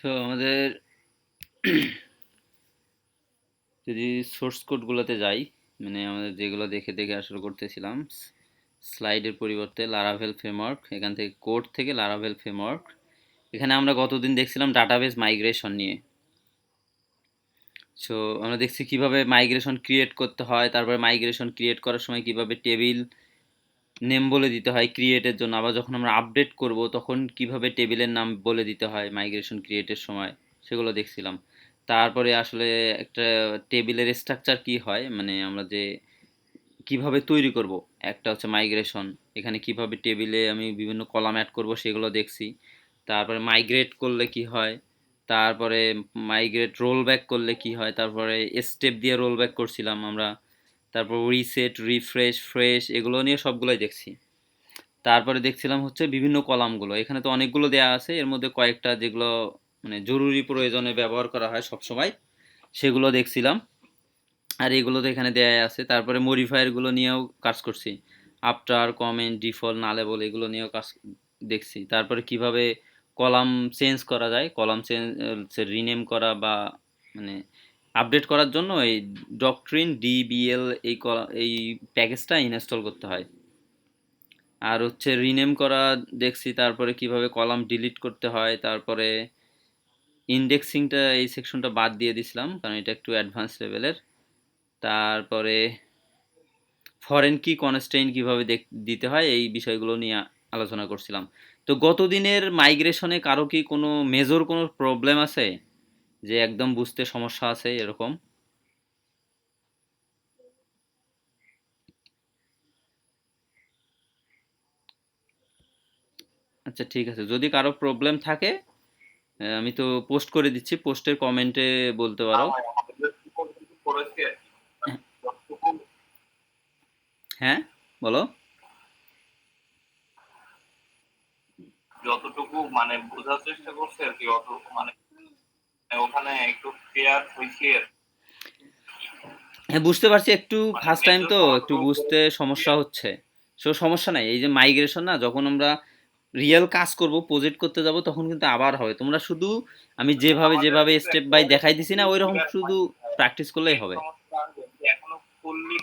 So আমাদের যদি source কোডগুলোতে যাই, মানে আমাদের যেগুলো দেখে দেখে আসলে করতেছিলাম, স্লাইডের পরিবর্তে লারাভেল ফ্রেমওয়ার্ক, এখান থেকে কোড থেকে লারাভেল ফ্রেমওয়ার্ক। এখানে আমরা গতদিন দেখছিলাম ডাটাবেস মাইগ্রেশন নিয়ে। সো আমরা দেখছি কিভাবে মাইগ্রেশন ক্রিয়েট করতে হয়, তারপরে মাইগ্রেশন ক্রিয়েট করার সময় কিভাবে টেবিল নেম বলে দিতে হয় ক্রিয়েটের জন্য, আবার যখন আমরা আপডেট করব তখন কিভাবে টেবিলের নাম বলে দিতে হয় মাইগ্রেশন ক্রিয়েটের সময়, সেগুলো দেখছিলাম। তারপরে আসলে একটা টেবিলের স্ট্রাকচার কি হয়, মানে আমরা যে কিভাবে তৈরি করব, একটা হচ্ছে মাইগ্রেশন, এখানে কিভাবে টেবিলে আমি বিভিন্ন কলাম অ্যাড করব সেগুলো দেখছি। তারপরে মাইগ্রেট করলে কি হয়, তারপরে মাইগ্রেট রোল ব্যাক করলে কি হয়, তারপরে স্টেপ দিয়ে রোল ব্যাক করছিলাম আমরা। তারপর রিসেট, রিফ্রেশ, ফ্রেশ, এগুলো নিয়ে সবগুলোই দেখছি। তারপরে দেখছিলাম হচ্ছে বিভিন্ন কলামগুলো, এখানে তো অনেকগুলো দেয়া আছে, এর মধ্যে কয়েকটা যেগুলো মানে জরুরি প্রয়োজনে ব্যবহার করা হয় সব সময়, সেগুলো দেখছিলাম। আর এগুলো তো এখানে দেয়া আছে। তারপরে মডিফায়ারগুলো নিয়েও কাজ করছি, আফটার, কমেন্ট, ডিফল্ট, নালেবল, এগুলো নিয়েও কাজ দেখছি। তারপরে কিভাবে কলাম চেঞ্জ করা যায়, কলাম চেঞ্জ রিনেম করা বা মানে আপডেট করার জন্য এই ডকট্রিন ডিবিএল এই প্যাকেজটা ইনস্টল করতে হয়। আর হচ্ছে রিনেম করা দেখছি, তারপরে কিভাবে কলাম ডিলিট করতে হয়। তারপরে ইন্ডেক্সিংটা, এই সেকশনটা বাদ দিয়ে দিছিলাম কারণ এটা একটু অ্যাডভান্স লেভেলের। তারপরে ফরেন কি কনস্ট্রেইন কিভাবে দিতে হয়, এই বিষয়গুলো নিয়ে আলোচনা করছিলাম। তো গতদিনের মাইগ্রেশনে কারো কি কোনো মেজর কোনো প্রবলেম আছে, যে একদম বুঝতে সমস্যা আছে এরকম? আচ্ছা, ঠিক আছে, যদি কারো প্রবলেম থাকে আমি তো পোস্ট করে দিচ্ছি, পোস্টের কমেন্টে বলতে পারো। হ্যাঁ, বলো। যতটুকু মানে বোঝার চেষ্টা করছে আর কি, অত মানে ওখানে একটু ক্লিয়ার হয়েছে আর হ্যাঁ, বুঝতে পারছি, একটু মানে ফার্স্ট টাইম মেজর তো একটু কতটুকু বুঝতে সমস্যা হচ্ছে। সো সমস্যা নাই, এই যে মাইগ্রেশন না, যখন আমরা রিয়েল কাজ করব, প্রজেক্ট করতে যাব, তখন কিন্তু আবার হবে। তোমরা শুধু আমি যেভাবে আমাদের যেভাবে কিন্তু স্টেপ বাই একেবারে দেখাই দিছি না, ফুললি ওই রকম ক্লিয়ার শুধু হয়নি ভাই। প্র্যাকটিস করলেই মেইন হবে। সমস্যা যে এখনো ফুললি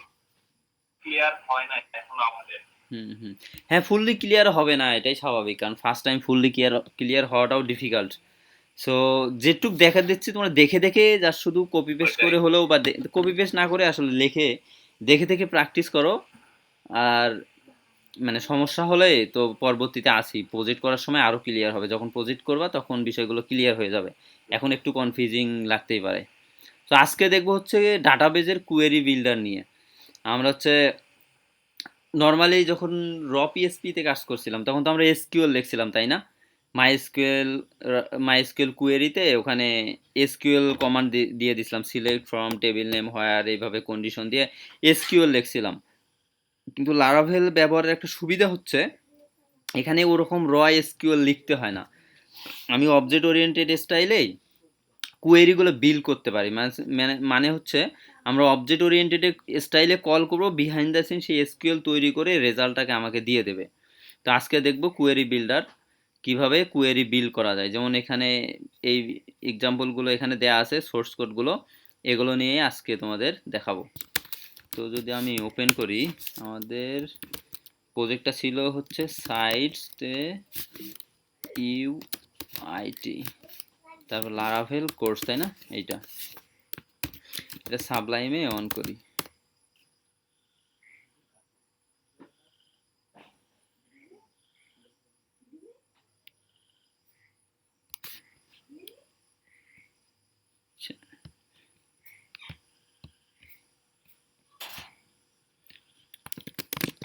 ক্লিয়ার হয় না এখনো আমাদের। হুম, হুম। হ্যাঁ, ফুললি ক্লিয়ার হবে না, এটাই স্বাভাবিক, কারণ first time fully clear clear হওয়াটাও ডিফিকাল্ট। সো যেটুক দেখা দিচ্ছি তোমরা দেখে দেখে যা শুধু কপি পেস্ট ওইটাই। করে হলেও, বা কপি পেস্ট না করে আসলে লিখে দেখে দেখে প্র্যাকটিস করো। আর মানে সমস্যা হলে তো পরবর্তীতে আসি, প্রজেক্ট করার সময় আরো ক্লিয়ার হবে, যখন প্রজেক্ট করবা তখন বিষয়গুলো ক্লিয়ার হয়ে যাবে। এখন একটু কনফিউজিং লাগতেই পারে। তো আজকে দেখবো হচ্ছে ডাটাবেজের কুয়েরি বিল্ডার নিয়ে। আমরা হচ্ছে নর্মালি যখন পিএসপি তে কাজ করছিলাম তখন তো আমরা এসকিউএল লিখছিলাম, তাই না? মাইএসকিউএল, মাইএসকিউএল কুয়েরিতে ওখানে এসকিউএল কমান্ড দিয়ে দিছিলাম, সিলেক্ট ফ্রম টেবিল নেম হোয়ার, এইভাবে কন্ডিশন দিয়ে এসকিউএল লিখছিলাম। কিন্তু লারাভেল ব্যবহারের একটা সুবিধা হচ্ছে এখানে ওরকম এসকিউএল লিখতে হয় না। আমি অবজেক্ট ওরিয়েন্টেড স্টাইলেই কোয়েরিগুলো বিল্ড করতে পারি, মানে হচ্ছে আমরা অবজেক্ট ওরিয়েন্টেড স্টাইলে কল করব, বিহাইন্ড দ্য সিন সেই এসকিউএল তৈরি করে রেজাল্টটাকে আমাকে দিয়ে দেবে। তো আজকে দেখব কুয়েরি বিল্ডার কিভাবে কুয়েরি বিল্ড করা যায়। যেমন এখানে এই এক্সাম্পলগুলো এখানে দেয়া আছে, সোর্স কোডগুলো, এগুলো নিয়ে আজকে তোমাদের দেখাবো। তো যদি আমি ওপেন করি, আমাদের প্রজেক্টটা ছিল হচ্ছে সাইটসে ইউআইটি, তারপর লারাভেল কোর্স, তাই না? এইটা, এটা সাবলাইমে অন করি।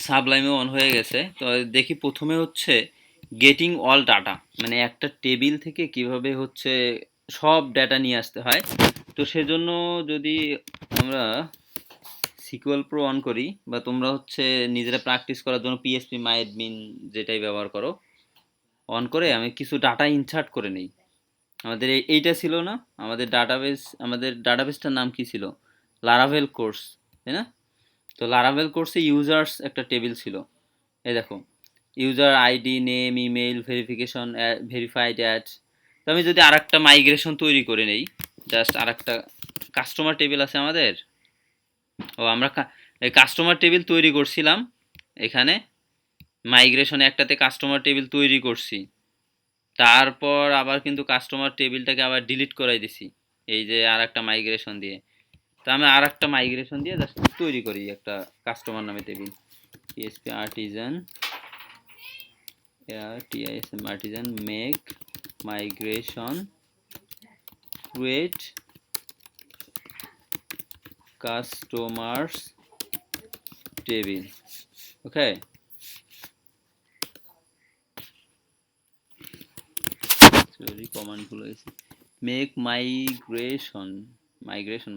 সাবলাইমে অন হয়ে গেছে। তো দেখি প্রথমে হচ্ছে গেটিং অল ডাটা, মানে একটা টেবিল থেকে কিভাবে হচ্ছে সব ডাটা নিয়ে আসতে হয়। তো সেজন্য যদি আমরা সিকুয়েল প্রো অন করি, বা তোমরা হচ্ছে নিজেরা প্র্যাকটিস করার জন্য পিএসপি মাই অ্যাডমিন যেটাই ব্যবহার করো, অন করে আমি কিছু ডাটা ইনসার্ট করে নেই। আমাদের এইটা ছিল না, আমাদের ডাটাবেসটার নাম কি ছিল? লারাভেল কোর্স, তাই না? তো লারাভেল কোর্সে ইউজার্স একটা টেবিল ছিল। এই দেখো, user ID, name, email, verification, verified at, তো আমি যদি আরেকটা মাইগ্রেশন তৈরি করে নেই, জাস্ট আরেকটা কাস্টমার টেবিল আছে আমাদের। আমরা কাস্টমার টেবিল তৈরি করছিলাম, এখানে মাইগ্রেশনে একটাতে কাস্টমার টেবিল তৈরি করছি, তারপর আবার কিন্তু কাস্টমার টেবিলটাকে আবার ডিলিট করাই দিছি এই যে আরেকটা মাইগ্রেশন দিয়ে। তো আমি আরেকটা মাইগ্রেশন দিয়ে জাস্ট তৈরি করি একটা কাস্টমার নামে table, PHP artisan TISM artisan make migration create customers table. ওকে, সরি কমান্ড ভুল হয়েছে, মেক মাইগ্রেশন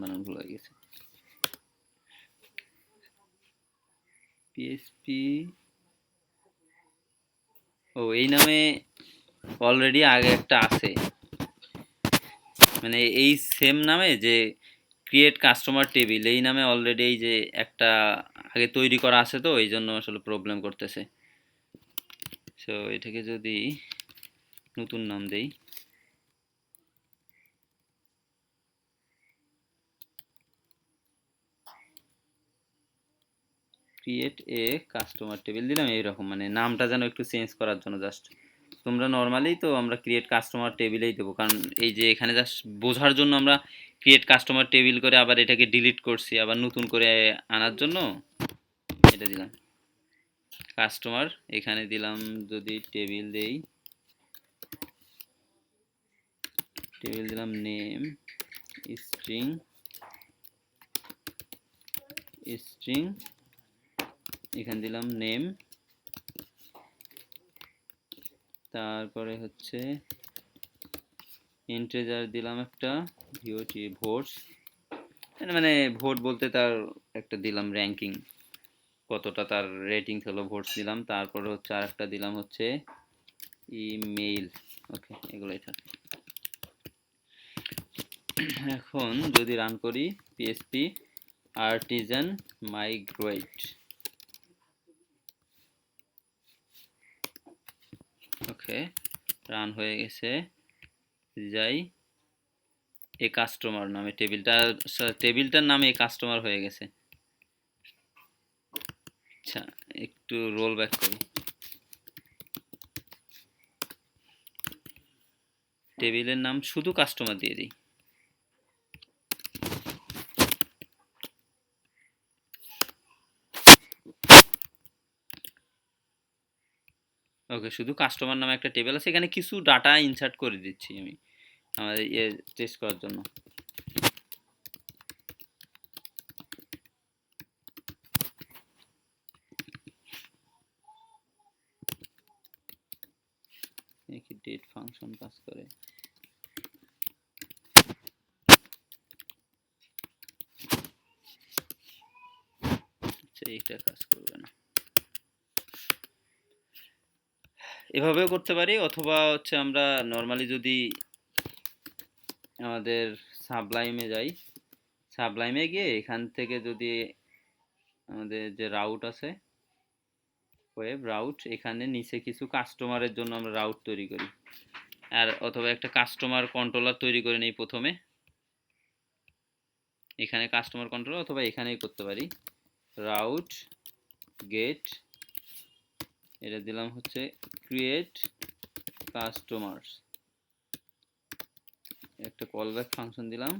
বানান ভুল হয়ে গেছে। পিএসপি এই নামে অলরেডি আগে একটা আছে, মানে এই সেম নামে যে ক্রিয়েট কাস্টমার টেবিল এই নামে অলরেডি এই যে একটা আগে তৈরি করা আছে, তো এই জন্য আসলে প্রবলেম করতেছে। সো এটাকে যদি নতুন নাম দেই, ক্রিয়েট এ কাস্টমার টেবিল দিলাম, এইরকম মানে নামটা যেন একটু চেঞ্জ করার জন্য জাস্ট। তোমরা নর্মালি তো আমরা ক্রিয়েট কাস্টমার টেবিলেই দেবো, কারণ এই যে এখানে জাস্ট বোঝার জন্য আমরা ক্রিয়েট কাস্টমার টেবিল করে আবার এটাকে ডিলিট করছি, আবার নতুন করে আনার জন্য এটা দিলাম কাস্টমার। এখানে দিলাম যদি টেবিল দেই, টেবিল দিলাম নেম স্ট্রিং এখানে দিলাম নেম, তারপরে হচ্ছে ইন্টিজার দিলাম একটা ভোটস, মানে ভোট বলতে তার একটা দিলাম র্যাঙ্কিং, কতটা তার রেটিং হলো ভোটস দিলাম। তারপরে হচ্ছে আরেকটা দিলাম হচ্ছে ইমেইল। ওকে, এগুলোই থাকে। এখন যদি রান করি PHP artisan migrate, ওকে রান হয়ে গেছে। যাই এ কাস্টমার নামে টেবিলটার নামে এ কাস্টমার হয়ে গেছে। আচ্ছা, একটু রোল ব্যাক করি, টেবিলের নাম শুধু কাস্টমার দিয়ে দিই। ওকে, শুধু কাস্টমার নামে একটা টেবিল আছে, এখানে কিছু ডাটা ইনসার্ট করে দিচ্ছি আমি আমাদের টেস্ট করার জন্য। কি ডেট ফাংশন কাজ করে, আচ্ছা এইটা কাজ করবে না। এভাবেও করতে পারি, অথবা হচ্ছে আমরা নর্মালি যদি আমাদের সাবলাইমে যাই, সাবলাইমে গিয়ে এখান থেকে যদি আমাদের যে রাউট আছে ওয়েব রাউট, এখানে নিচে কিছু কাস্টমারের জন্য আমরা রাউট তৈরি করি, আর অথবা একটা কাস্টমার কন্ট্রোলার তৈরি করে নেই প্রথমে, এখানে কাস্টমার কন্ট্রোলার, অথবা এখানেই করতে পারি রাউট গেট, এটা দিলাম হচ্ছে ক্রিয়েট কাস্টমার্স, একটা কলব্যাক ফাংশন দিলাম।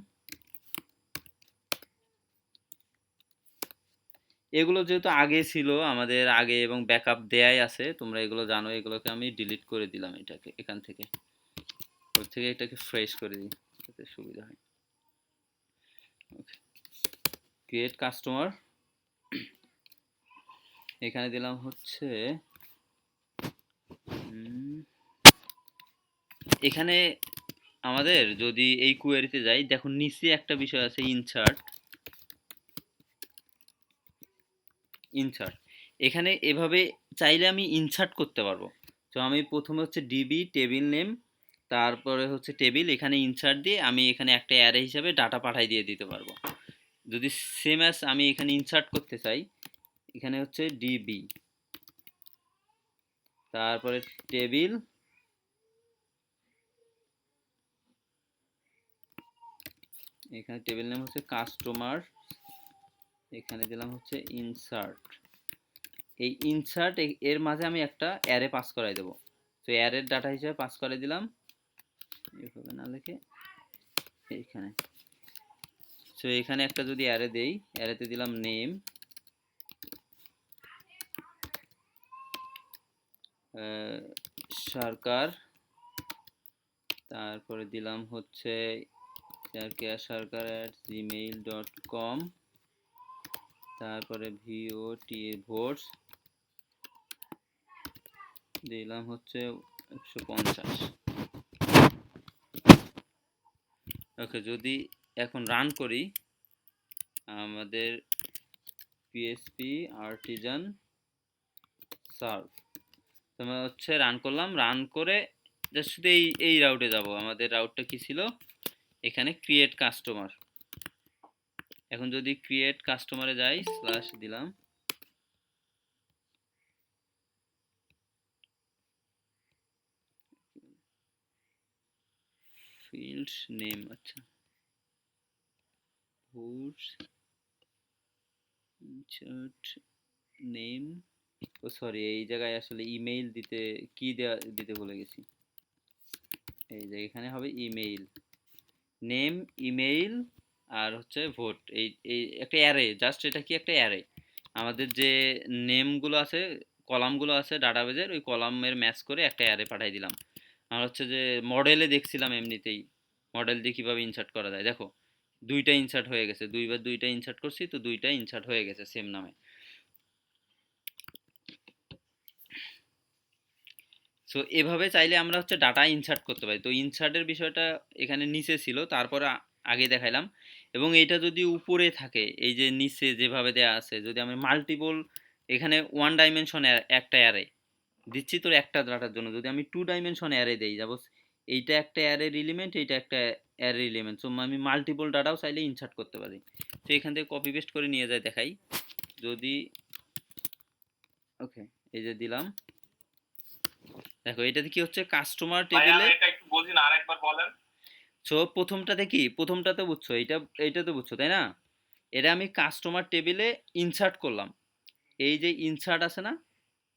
এগুলো যেহেতু আগে ছিল আমাদের আগে এবং ব্যাকআপ দেয়াই আছে, তোমরা এগুলো জানো, এগুলোকে আমি ডিলিট করে দিলাম এটাকে এখান থেকে, ওর থেকে এটাকে ফ্রেশ করে দিই যাতে সুবিধা হয়। ওকে, ক্রিয়েট কাস্টমার, এখানে দিলাম হচ্ছে এখানে আমাদের যদি এই কোয়েরিতে যাই, দেখো নিচে একটা বিষয় আছে ইনসার্ট, এখানে এভাবে চাইলে আমি ইনসার্ট করতে পারবো। তো আমি প্রথমে হচ্ছে ডিবি টেবিল নেম, তারপরে হচ্ছে টেবিল, এখানে ইনসার্ট দিয়ে আমি এখানে একটা অ্যারে হিসাবে ডাটা পাঠাই দিয়ে দিতে পারবো। যদি সেম অ্যাজ আমি এখানে ইনসার্ট করতে চাই, এখানে হচ্ছে ডিবি, তারপরে টেবিল, এখানে টেবিল নেম হচ্ছে কাস্টমার, এখানে দিলাম হচ্ছে ইনসার্ট। এই ইনসার্ট এর মাঝে আমি একটা অ্যারে পাস করাই দেবো। তো অ্যারের ডাটা হিসেবে পাস করে দিলাম, এভাবে না লিখে এইখানে। সো এখানে একটা যদি অ্যারে দেই, অ্যারেতে দিলাম নেম, সরকার, তারপরে দিলাম হচ্ছে sarkar@gmail.com, তারপরে ভোটস দিলাম হচ্ছে 150। ওকে, যদি এখন রান করি আমাদের পিএসপি আর্টিজান সার্ভ, তোমার হচ্ছে রান করলাম, রান করে জাস্ট শুধু এই রাউটে যাব। আমাদের রাউটটা কি ছিল, এখানে ক্রিয়েট কাস্টমার। এখন যদি ক্রিয়েট কাস্টমারে যাই, স্ল্যাশ দিলাম, ফিল্ড নেম, আচ্ছা ইনসার্ট নেম, ও সরি এই জায়গায় আসলে ইমেইল দিতে কি দিতে ভুলে গেছি। এই যে এখানে হবে ইমেইল, নেম, ইমেইল আর হচ্ছে ভোট। এই এই একটা অ্যারে, জাস্ট এটা কি একটা অ্যারে। আমাদের যে নেমগুলো আছে, কলামগুলো আছে ডাটাবেজের, ওই কলামের ম্যাচ করে একটা অ্যারে পাঠিয়ে দিলাম। আর হচ্ছে যে মডেলে দেখছিলাম এমনিতেই মডেল দিয়ে কীভাবে ইনসার্ট করা যায়, দেখো দুইটা ইনসার্ট হয়ে গেছে, দুইবার দুইটা ইনসার্ট করছি, তো দুইটা ইনসার্ট হয়ে গেছে সেম নামে। সো এভাবে চাইলে আমরা হচ্ছে ডাটা ইনসার্ট করতে পারি। তো ইনসার্টের বিষয়টা এখানে নিচে ছিল, তারপরে আগে দেখাইলাম। এবং এইটা যদি উপরে থাকে, এই যে নিচে যেভাবে দেয়া আছে, যদি আমি মাল্টিপল, এখানে ওয়ান ডাইমেনশন একটা অ্যারে দিচ্ছি তোর একটা ডাটার জন্য, যদি আমি টু ডাইমেনশন অ্যারে দেই, যাবো এইটা একটা অ্যারের এলিমেন্ট, এইটা একটা অ্যারে এলিমেন্ট, সো আমি মাল্টিপল ডাটাও চাইলে ইনসার্ট করতে পারি। তো এখান থেকে কপি পেস্ট করে নিয়ে যাই, দেখাই যদি, ওকে এই যে দিলাম, দেখো এটাতে কি হচ্ছে, কাস্টমার টেবিলে, এটা একটু বুঝি না, আরেকবার বলেন। সো প্রথমটাতে কি, প্রথমটাতে বুঝছো, এইটা তো বুঝছো তাই না? এটা আমি কাস্টমার টেবিলে ইনসার্ট করলাম, এই যে ইনসার্ট আছে না,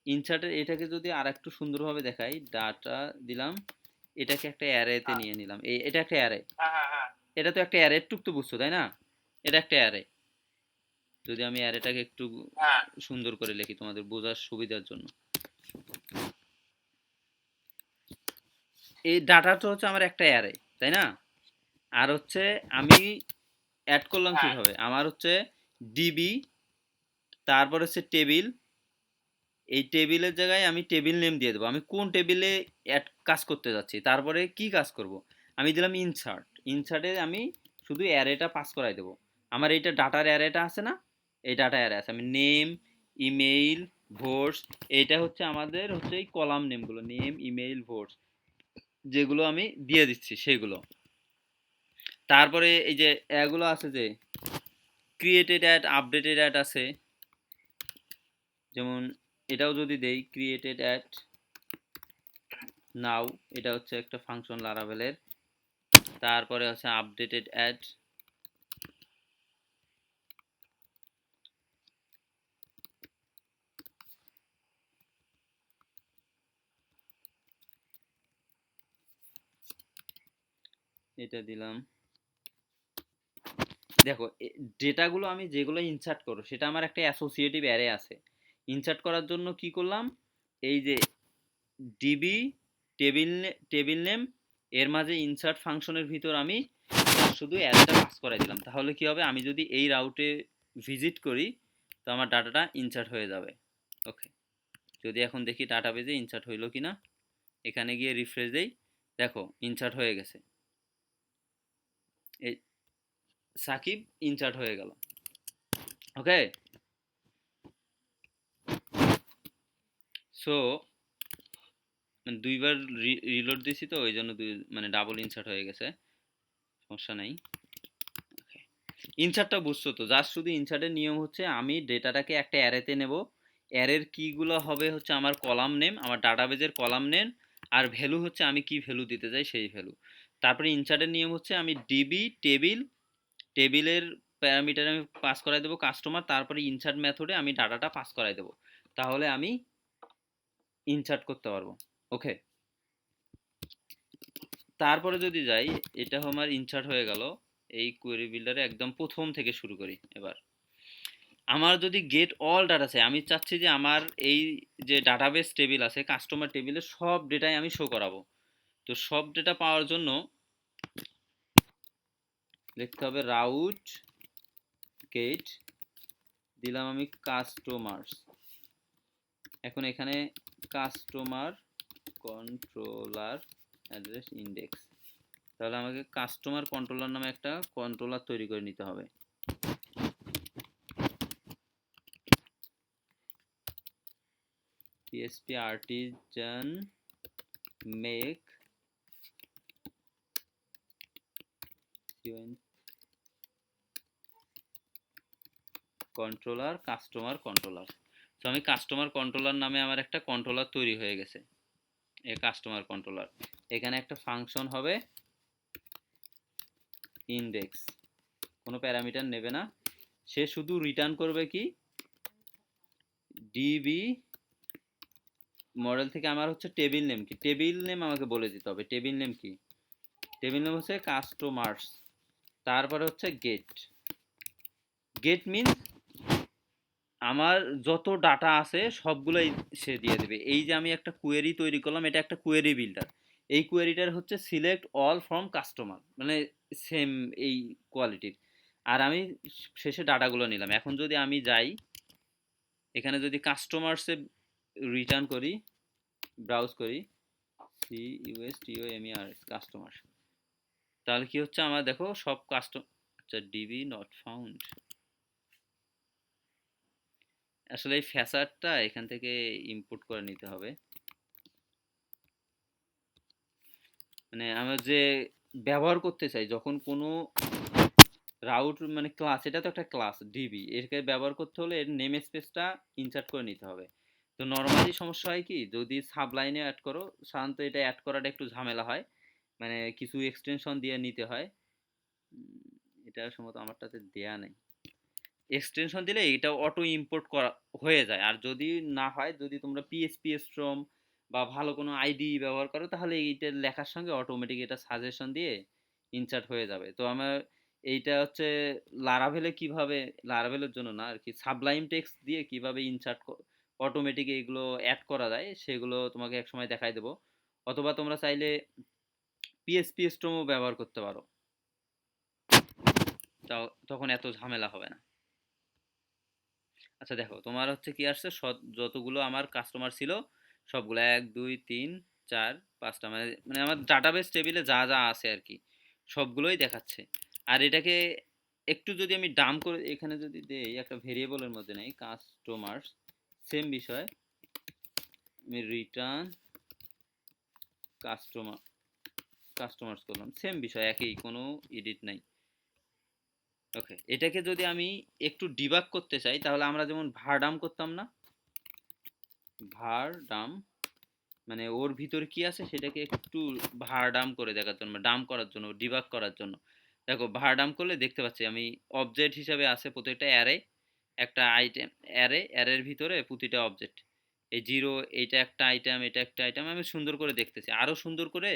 ইনসার্টের এটাকে যদি আর একটু সুন্দরভাবে দেখাই, ডাটা দিলাম, এটাকে একটা অ্যারেতে নিয়ে নিলাম, এটা একটা অ্যারে, এটা তো একটা অ্যারে, টুক তো বুঝছো তাই না? এটা একটা অ্যারে। যদি আমি অ্যারেটাকে একটু সুন্দর করে লিখি তোমাদের বোঝার সুবিধার জন্য, এই ডাটাটা হচ্ছে আমার একটা অ্যারে তাই না? আর হচ্ছে আমি অ্যাড করলাম কিভাবে, আমার হচ্ছে ডিবি, তারপর হচ্ছে টেবিল, এই টেবিলের জায়গায় আমি টেবিল নেম দিয়ে দেবো, আমি কোন টেবিলে কাজ করতে যাচ্ছি, তারপরে কি কাজ করব, আমি দিলাম ইনসার্ট, ইনসার্টে আমি শুধু অ্যারেটা পাস করাই দেবো। আমার এইটা ডাটার অ্যারেটা আছে না, এই ডাটা অ্যারে আছে, আমি নেম, ইমেইল, ভোটস, এইটা হচ্ছে আমাদের হচ্ছে এই কলাম নেমগুলো, নেম, ইমেইল, ভোটস, যেগুলো আমি দিয়ে দিচ্ছি সেগুলো। তারপরে এই যে এগুলো আছে, যে ক্রিয়েটেড অ্যাড, আপডেটেড অ্যাড আছে, যেমন এটাও যদি দেই ক্রিয়েটেড অ্যাড নাও, এটা হচ্ছে একটা ফাংশন লারাভেলের। তারপরে হচ্ছে আপডেটেড অ্যাড, এটা দিলাম। দেখো ডেটাগুলো আমি যেগুলো ইনসার্ট করব সেটা আমার একটা অ্যাসোসিয়েটিভ অ্যারে আছে। ইনসার্ট করার জন্য কি করলাম, এই যে ডিবি টেবিল নেম, এর মাঝে ইনসার্ট ফাংশনের ভিতর আমি শুধু অ্যারেটা পাস করাই দিলাম। তাহলে কি হবে, আমি যদি এই রাউটে ভিজিট করি তো আমার ডাটাটা ইনসার্ট হয়ে যাবে। ওকে, যদি এখন দেখি ডাটাবেজে ইনসার্ট হইলো কিনা, এখানে গিয়ে রিফ্রেশ দেই, দেখো ইনসার্ট হয়ে গেছে, এই সাকিব ইনসার্ট হয়ে গেল। ওকে, সো দুইবার রিলোড দিছি তো ওই জন্য মানে ডাবল ইনসার্ট হয়ে গেছে, সমস্যা নাই। ইনসার্টটা বুঝছো তো, জাস্ট শুধু ইনসার্টের নিয়ম হচ্ছে আমি ডেটাটাকে একটা অ্যারেতে নেব, অ্যারের কিগুলো হবে হচ্ছে আমার কলাম নেম, আমার ডাটাবেজের কলাম নেম, আর ভ্যালু হচ্ছে আমি কি ভ্যালু দিতে চাই সেই ভ্যালু। তারপরে ইনসার্টের নিয়ম হচ্ছে আমি ডিবি টেবিল টেবিলের প্যারামিটার আমি পাস করাই দেবো কাস্টমার, তারপরে ইনসার্ট মেথডে আমি ডাটাটা পাস করাই দেবো, তাহলে আমি ইনসার্ট করতে পারবো। ওকে, তারপরে যদি যাই, এটা আমার ইনসার্ট হয়ে গেল। এই কোয়েরি বিল্ডারে একদম প্রথম থেকে শুরু করি। এবার আমার যদি গেট অল ডাটা চাই, আমি চাচ্ছি যে আমার এই যে ডাটাবেস টেবিল আছে কাস্টমার টেবিলে সব ডেটাই আমি শো করাবো। তো সব ডেটা পাওয়ার জন্য লিখতে হবে রাউট গেট, দিলাম আমি কাস্টমার্স। এখন এখানে কাস্টমার কন্ট্রোলার অ্যাড্রেস ইন্ডেক্স, তাহলে আমাকে কাস্টমার কন্ট্রোলার নামে একটা কন্ট্রোলার তৈরি করে নিতে হবে। PHP artisan make controller customer controller. তো আমি কাস্টমার কন্ট্রোলার নামে আমার একটা কন্ট্রোলার তৈরি হয়ে গেছে, এই কাস্টমার কন্ট্রোলার। এখানে একটা ফাংশন হবে ইন্ডেক্স, কোনো প্যারামিটার নেবে না, সে শুধু রিটার্ন করবে কি ডিবি মডেল থেকে আমার হচ্ছে টেবিল নেম কি, টেবিল নেম আমাকে বলে দিতে হবে। টেবিল নেম কি, টেবিল নেম হচ্ছে কাস্টমার্স, তারপরে হচ্ছে গেট। গেট মিনস আমার যত ডাটা আছে সবগুলোই সে দিয়ে দেবে। এই যে আমি একটা কোয়েরি তৈরি করলাম, এটা একটা কোয়েরি বিল্ডার। এই কোয়েরিটার হচ্ছে সিলেক্ট অল ফ্রম কাস্টমার, মানে সেম এই কোয়ালিটির। আর আমি শেষে ডাটাগুলো নিলাম। এখন যদি আমি যাই এখানে, যদি কাস্টমার্সে রিটার্ন করি, ব্রাউজ করি, CUSTOMERS কাস্টমার, তাহলে কি হচ্ছে আমার দেখো সব আচ্ছা ডিবি নট ফাউন্ড, আসলে এই ফ্যাসারটা এখান থেকে ইম্পোর্ট করে নিতে হবে। মানে আমরা যে ব্যবহার করতে চাই যখন কোনো রাউট মানে ক্লাস, এটা তো একটা ক্লাস ডিবি, এটাকে ব্যবহার করতে হলে এর নেম স্পেসটা ইনসার্ট করে নিতে হবে। তো নর্মালি সমস্যা হয় কি, যদি সাবলাইনে অ্যাড করো, সাধারণত এটা অ্যাড করাটা একটু ঝামেলা হয়, মানে কিছু এক্সটেনশন দিয়ে নিতে হয়। এটা সম্ভবত আমারটাতে দেয়া নেই। এক্সটেনশন দিলে এটা অটো ইম্পোর্ট করা হয়ে যায়। আর যদি না হয়, যদি তোমরা পিএসপি স্ট্রম বা ভালো কোনো আইডি ব্যবহার করো, তাহলে এইটার লেখার সঙ্গে অটোমেটিক এটা সাজেশন দিয়ে ইনসার্ট হয়ে যাবে। তো আমার এইটা হচ্ছে লারাভেলে কিভাবে, লারাভেলের জন্য না আর কি, সাবলাইম টেক্সট দিয়ে কিভাবে ইনসার্ট অটোমেটিক এইগুলো অ্যাড করা যায় সেগুলো তোমাকে একসময় দেখাই দেবো। অথবা তোমরা চাইলে পিএসপি স্ট্রমও ব্যবহার করতে পারো, তাও তখন এত ঝামেলা হবে না। আচ্ছা দেখো, তোমার হচ্ছে কি আসছে, যতগুলো আমার কাস্টমার ছিল সবগুলো 1 2 3 4 5টা, মানে মানে আমার ডাটাবেস টেবিলে যা যা আছে আর কি সবগুলোই দেখাচ্ছে। আর এটাকে একটু যদি আমি ডাম করে এখানে যদি দেই, একটা ভেরিয়েবলের মধ্যে নেই কাস্টমার্স, সেম বিষয় আমি রিটার্ন কাস্টমার, কাস্টমার্স করলাম, সেম বিষয়, একই, কোনো এডিট নাই। ওকে, এটাকে যদি আমি একটু ডিবাগ করতে চাই, তাহলে আমরা যেমন ভারডাম করতাম না, ভারডাম মানে ওর ভিতরে কি আছে সেটাকে একটু ভারডাম করে দেখার জন্য, ডাম করার জন্য, ডিবাগ করার জন্য। দেখো ভারডাম করলে দেখতে পাচ্ছি আমি অবজেক্ট হিসাবে আছে প্রত্যেকটা অ্যারে, একটা আইটেম অ্যারে, অ্যারের ভিতরে প্রতিটা অবজেক্ট, এই জিরো, এইটা একটা আইটেম, এটা একটা আইটেম, আমি সুন্দর করে দেখতেছি। আরো সুন্দর করে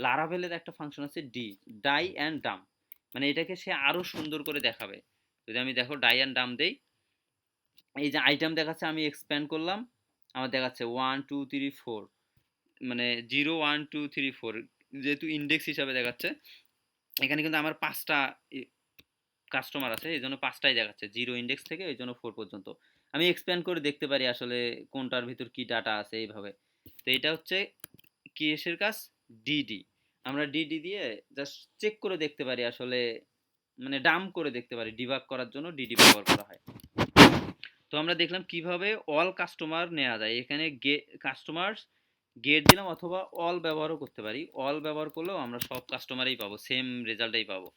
লারাভেলের একটা ফাংশন আছে ডাই অ্যান্ড ডাম, মানে এটাকে সে আরো সুন্দর করে দেখাবে। যদি আমি দেখো ডাই অ্যান্ড ডাম দেই, এই যে আইটেম দেখাচ্ছে, আমি এক্সপ্যান্ড করলাম, আমার দেখাচ্ছে 1 2 3 4, মানে 0 1 2 3 4, যেহেতু ইন্ডেক্স হিসাবে দেখাচ্ছে এখানে, কিন্তু আমার 5টা কাস্টমার আছে, এই জন্য 5টাই দেখাচ্ছে 0 ইন্ডেক্স থেকে এই জন্য 4 পর্যন্ত। আমি এক্সপ্যান্ড করে দেখতে পারি আসলে কোনটার ভিতর কি ডাটা আছে এইভাবে। তো এটা হচ্ছে কি এর কাজ, ডিডি। আমরা ডিডি দিয়ে জাস্ট চেক করে দেখতে পারি আসলে, মানে ডাম্প করে দেখতে পারি, ডিবাগ করার জন্য ডিডি ব্যবহার করা হয়। তো আমরা দেখলাম কিভাবে অল কাস্টমার নেওয়া যায়। এখানে কাস্টমার গেট দিলাম, অথবা অল ব্যবহারও করতে পারি। অল ব্যবহার করলেও আমরা সব কাস্টমারই পাবো, সেম রেজাল্টই পাবো।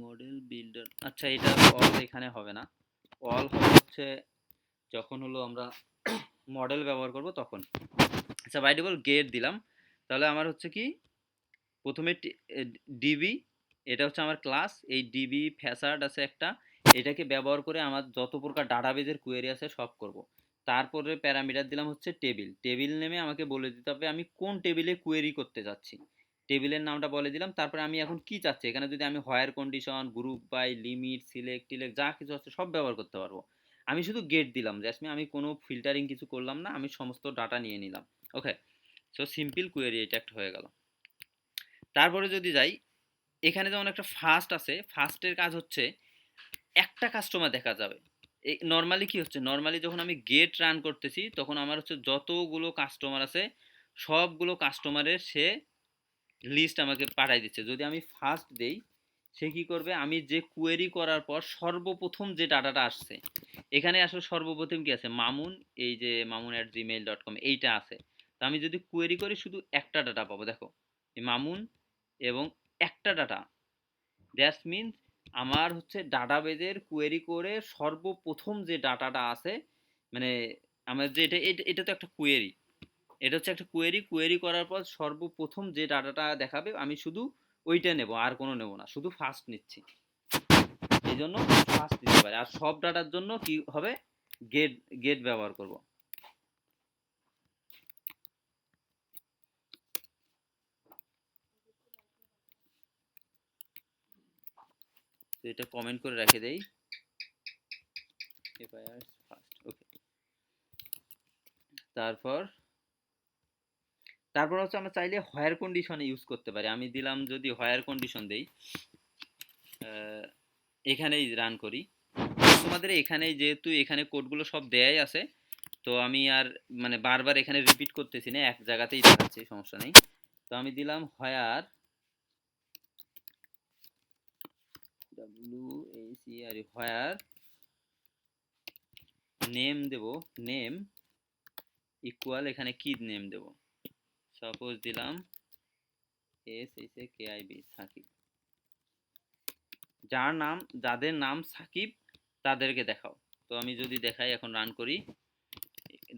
মডেল বিল্ডার, আচ্ছা এটা অল এখানে হবে না, অল হবে হচ্ছে যখন হলো আমরা মডেল ব্যবহার করব তখন। আচ্ছা বাই ডিফল্ট গেট দিলাম, তাহলে আমার হচ্ছে কি প্রথমে ডিবি, এটা হচ্ছে আমার ক্লাস, এই ডিবি ফ্যাসাড আছে একটা, এটাকে ব্যবহার করে আমার যত প্রকার ডাটাবেজের কোয়েরি আছে সব করব। তারপরে প্যারামিটার দিলাম হচ্ছে টেবিল, টেবিল নেমে আমাকে বলে দিতে হবে আমি কোন টেবিলে কোয়েরি করতে যাচ্ছি, টেবিলের নামটা বলে দিলাম। তারপরে আমি এখন কি চাচ্ছি, এখানে যদি আমি where condition, group by, limit, select টিলেক্ট যা কিছু আছে সব ব্যবহার করতে পারবো। আমি শুধু গেট দিলাম, জ্যাসমি আমি কোনো ফিল্টারিং কিছু করলাম না, আমি সমস্ত ডাটা নিয়ে নিলাম। ওকে, সো সিম্পল কোয়েরি এটা একটা হয়ে গেল। তারপরে যদি যাই, এখানে যেমন একটা ফার্স্ট আছে, ফার্স্টের কাজ হচ্ছে একটা কাস্টমার দেখা যাবে। এই নর্মালি কি হচ্ছে, নর্মালি যখন আমি গেট রান করতেছি তখন আমার হচ্ছে যতগুলো কাস্টমার আছে সবগুলো কাস্টমারের সে লিস্ট আমাকে পাঠাই দিচ্ছে। যদি আমি ফার্স্ট দেই, সে কি করবে, আমি যে কোয়েরি করার পর সর্বপ্রথম যে ডাটাটা আসছে, এখানে আসলে সর্বপ্রথম কি আছে, মামুন, এই যে mamun@gmail.com এইটা আছে। তো আমি যদি কোয়েরি করি শুধু একটা ডাটা পাবো, দেখো এই মামুন এবং একটা ডাটা। দ্যাটস মিনস আমার হচ্ছে ডাটাবেজের কোয়েরি করে সর্বপ্রথম যে ডাটাটা আছে, মানে আমার যে এটা তো একটা কোয়েরি, এটা হচ্ছে একটা কোয়েরি, কোয়েরি করার পর সর্বপ্রথম যে ডাটাটা দেখাবে আমি শুধু ওইটা নেব, আর কোনো নেব না, শুধু ফার্স্ট নিচ্ছি। এই জন্য ফার্স্ট দিতে পারে। আর সব ডাটার জন্য কি হবে, গেট গেট ব্যবহার করব। তো এটা কমেন্ট করে রেখে দেই, ফার্স্ট। ওকে, তারপর তারপর হচ্ছে আমরা চাইলে হোয়ার কন্ডিশনে ইউজ করতে পারি। আমি দিলাম, যদি হোয়ার কন্ডিশন দেই, এখানেই রান করি, তোমাদের এখানেই যেহেতু এখানে কোডগুলো সব দেয়াই আছে, তো আমি আর মানে বারবার এখানে রিপিট করতেছি না, এক জায়গাতেই দেখাচ্ছি, সমস্যা নেই। তো আমি দিলাম হোয়ার হোয়ার নেম দেব, নেম ইকুয়াল, এখানে কি নেম দেব, সাপোজ দিলাম SHAKIB, সাকিব। যার নাম, যাদের নাম সাকিব তাদেরকে দেখাও। তো আমি যদি দেখাই, এখন রান করি,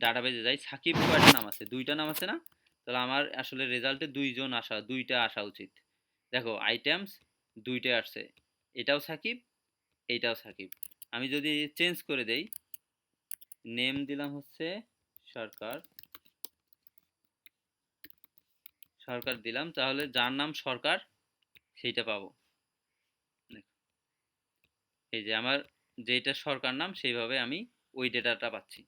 ডাটাবেজে যাই, সাকিব কয়টা নাম আছে, দুইটা নাম আছে না, তাহলে আমার আসলে রেজাল্টে দুইটা আসা উচিত। দেখো আইটেমস দুইটা আসছে, এটাও সাকিব, এইটাও সাকিব। আমি যদি চেঞ্জ করে দেই, নেম দিলাম হচ্ছে সরকার, সরকার দিলাম, তাহলে যার নাম সরকার সেইটা পাবো। এই যে আমার যেটা সরকার নাম সেইভাবে আমি ওই ডেটাটা পাচ্ছি।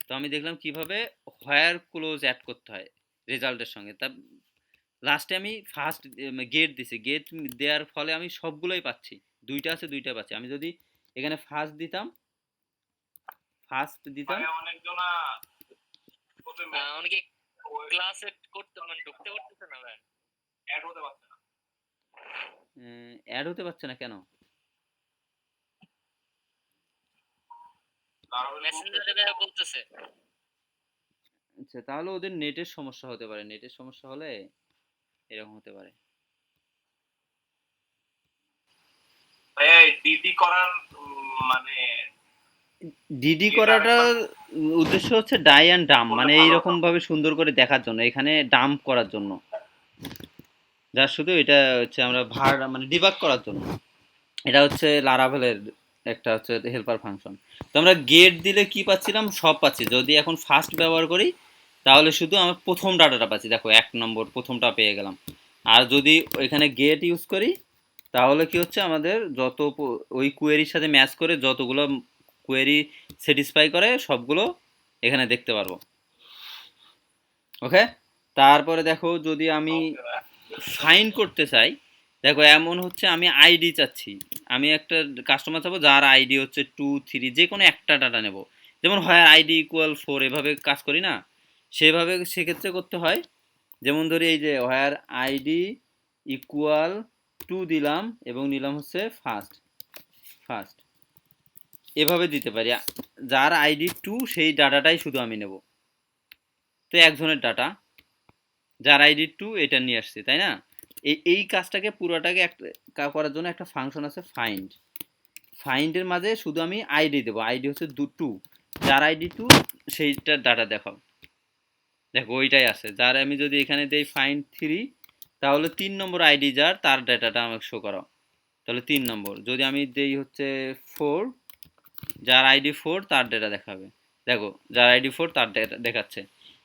তো আমি দেখলাম কিভাবে হোয়ার ক্লোজ অ্যাড করতে হয় রেজাল্টের সঙ্গে। তা লাস্টে আমি ফার্স্ট গেট দিছি, গেট দেওয়ার ফলে আমি সবগুলোই পাচ্ছি, দুইটা আছে দুইটা পাচ্ছি। আমি যদি এখানে ফার্স্ট দিতাম, ফার্স্ট দিতাম, অনেকজনা অনেকে ক্লাসে করতে মানে ঢুকতে পারতেছে না ভাই, অ্যাড হতে পারছে না। অ্যাড হতে পারছে না কেন? মেসেঞ্জারে দেখা বলতেছে। আচ্ছা, তাহলে ওদের নেটের সমস্যা হতে পারে, নেটের সমস্যা হলে এরকম হতে পারে। এই ডিডি করার মানে ডিডি করাটা উদ্দেশ্য হচ্ছে ডাই অ্যান্ড ডাম্প, মানে এইরকম ভাবে সুন্দর করে দেখার জন্য, এখানে ডাম্প করার জন্য, যার শুধু এটা হচ্ছে আমরা ভার মানে ডিবাগ করার জন্য। এটা হচ্ছে লারাভেলের একটা হচ্ছে হেল্পার ফাংশন। তো আমরা গেট দিলে কি পাচ্ছিলাম, সব পাচ্ছি। যদি এখন ফার্স্ট ব্যবহার করি তাহলে শুধু আমরা প্রথম ডাটাটা পাচ্ছি, দেখো 1 নম্বর প্রথমটা পেয়ে গেলাম। আর যদি এখানে গেট ইউজ করি তাহলে কি হচ্ছে, আমাদের যত ওই কোয়েরির সাথে ম্যাচ করে যতগুলো কোয়েরি স্যাটিসফাই করে সবগুলো এখানে দেখতে পারবো। ওকে, তারপরে দেখো যদি আমি ফাইন করতে চাই, দেখো এমন হচ্ছে আমি আইডি চাচ্ছি, আমি একটা কাস্টমার চাবো যার আইডি হচ্ছে 2 3, যে কোনো একটা ডাটা নেব, যেমন হয় আইডি ইকুয়াল 4 এভাবে কাজ করি না, সেভাবে সেক্ষেত্রে করতে হয়। যেমন ধরি এই যে হোয়ার আইডি ইকুয়াল 2 দিলাম এবং নিলাম হচ্ছে ফার্স্ট, ফার্স্ট এভাবে দিতে পারি। যার আইডি 2 সেই ডাটাটাই শুধু আমি নেব। তো একজনের ডাটা, যার আইডি 2 এটা নিয়ে আসছি, তাই না? এই কাজটাকে পুরোটাকে করার জন্য একটা ফাংশন আছে ফাইন্ড, ফাইন্ডের মাঝে শুধু আমি আইডি দেবো, আইডি হচ্ছে 2, যার আইডি 2 সেইটার ডাটা দেখাও। দেখো ওইটাই আছে। যার আমি যদি এখানে দেই ফাইন্ড 3, তাহলে 3 নম্বর আইডি যার তার ডেটাটা আমাকে শো করাও। তাহলে 3 নম্বর যদি আমি দেই হচ্ছে 4, যার আইডি 4 তার ডেটা দেখাবে। দেখো যার আইডি 4 তার ডেটা দেখাচ্ছে।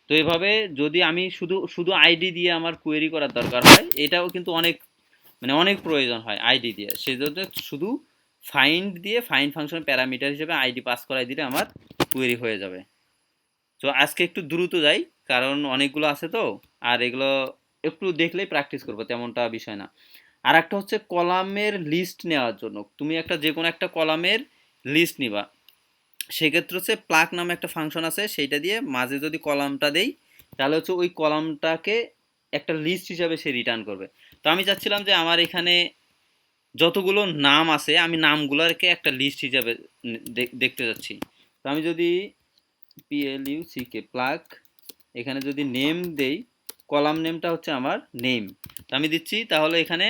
তো এইভাবে যদি আমি শুধু শুধু আইডি দিয়ে আমার কোয়েরি করার দরকার হয়, এটাও কিন্তু অনেক প্রয়োজন হয় আইডি দিয়ে, সেজন্য শুধু ফাইন্ড দিয়ে ফাইন্ড ফাংশন প্যারামিটার হিসেবে আইডি পাস করাই দিলে আমার কোয়েরি হয়ে যাবে। তো আজকে একটু দ্রুত যাই কারণ অনেকগুলো আছে তো, আর এগুলো একটু দেখলেই প্র্যাকটিস করবো তেমনটা বিষয় না। আর একটা হচ্ছে কলামের লিস্ট নেওয়ার জন্য, তুমি যে কোনো একটা কলামের লিস্ট নিবা, সেক্ষেত্রে হচ্ছে প্লাগ নামে একটা ফাংশন আছে, সেইটা দিয়ে মাঝে যদি কলামটা দেই তাহলে হচ্ছে ওই কলামটাকে একটা লিস্ট হিসাবে সে রিটার্ন করবে। তো আমি চাচ্ছিলাম যে আমার এখানে যতগুলো নাম আছে আমি নামগুলোকে একটা লিস্ট হিসাবে দেখতে যাচ্ছি। তো আমি যদি PLUCK প্লাগ এখানে যদি নেম দেই, কলাম নেমটা হচ্ছে আমার নেম, তো আমি দিচ্ছি, তাহলে এখানে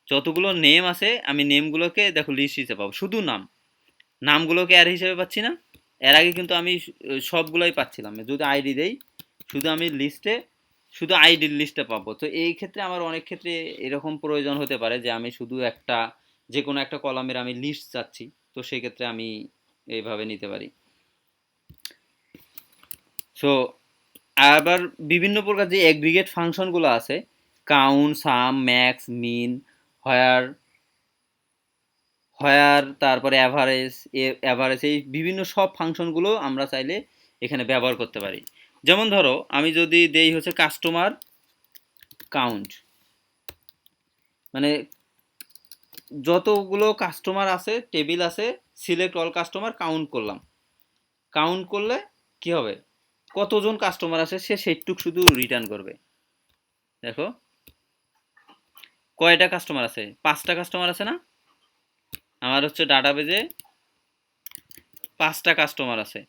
যতগুলো নেম আছে আমি নেমগুলোকে দেখো লিস্ট হিসেবে পাবো, শুধু নামগুলোকে অ্যারে হিসেবে পাচ্ছি না। এর আগে কিন্তু আমি সবগুলোই পাচ্ছিলাম, যদি আইডি দেই শুধু আমি লিস্টে শুধু আইডির লিস্টে পাবো। তো এই ক্ষেত্রে আমার অনেক ক্ষেত্রে এরকম প্রয়োজন হতে পারে যে আমি শুধু যে কোনো একটা কলামের আমি লিস্ট চাচ্ছি, তো সেই ক্ষেত্রে আমি এইভাবে নিতে পারি। সো আবার বিভিন্ন প্রকার যে এগ্রিগেট ফাংশনগুলো আছে, কাউন্ট, সাম, ম্যাক্স, মিন, হোয়ার তারপরে অ্যাভারেজ এই বিভিন্ন সব ফাংশনগুলো আমরা চাইলে এখানে ব্যবহার করতে পারি। যেমন ধরো আমি যদি দেই হচ্ছে কাস্টমার কাউন্ট, মানে যতগুলো কাস্টমার আছে টেবিল আছে, সিলেক্ট অল কাস্টমার কাউন্ট করলাম, কাউন্ট করলে কি হবে, কতজন কাস্টমার আছে সে সেইটুক শুধু রিটার্ন করবে। দেখো কয়টা কাস্টমার আছে, 5টা কাস্টমার আছে না, আমার হচ্ছে ডাটাবেজে 5টা কাস্টমার আছে।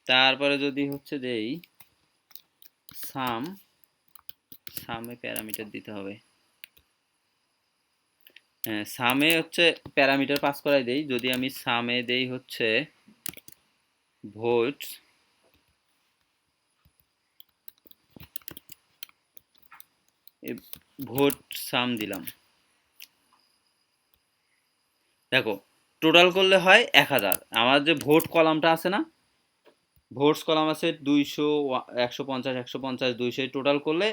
তারপরে যদি হচ্ছে দেই সামে প্যারামিটার দিতে হবে, হ্যাঁ সামে হচ্ছে প্যারামিটার পাস করাই দেই, যদি আমি সামে দেই হচ্ছে ভোট, ভোট সাম দিলাম, দেখো টোটাল করলে হয় 1000। আমার যে ভোট কলামটা আছে না, ভোটস কলাম আছে 200, 150, 150, 200, টোটাল করলে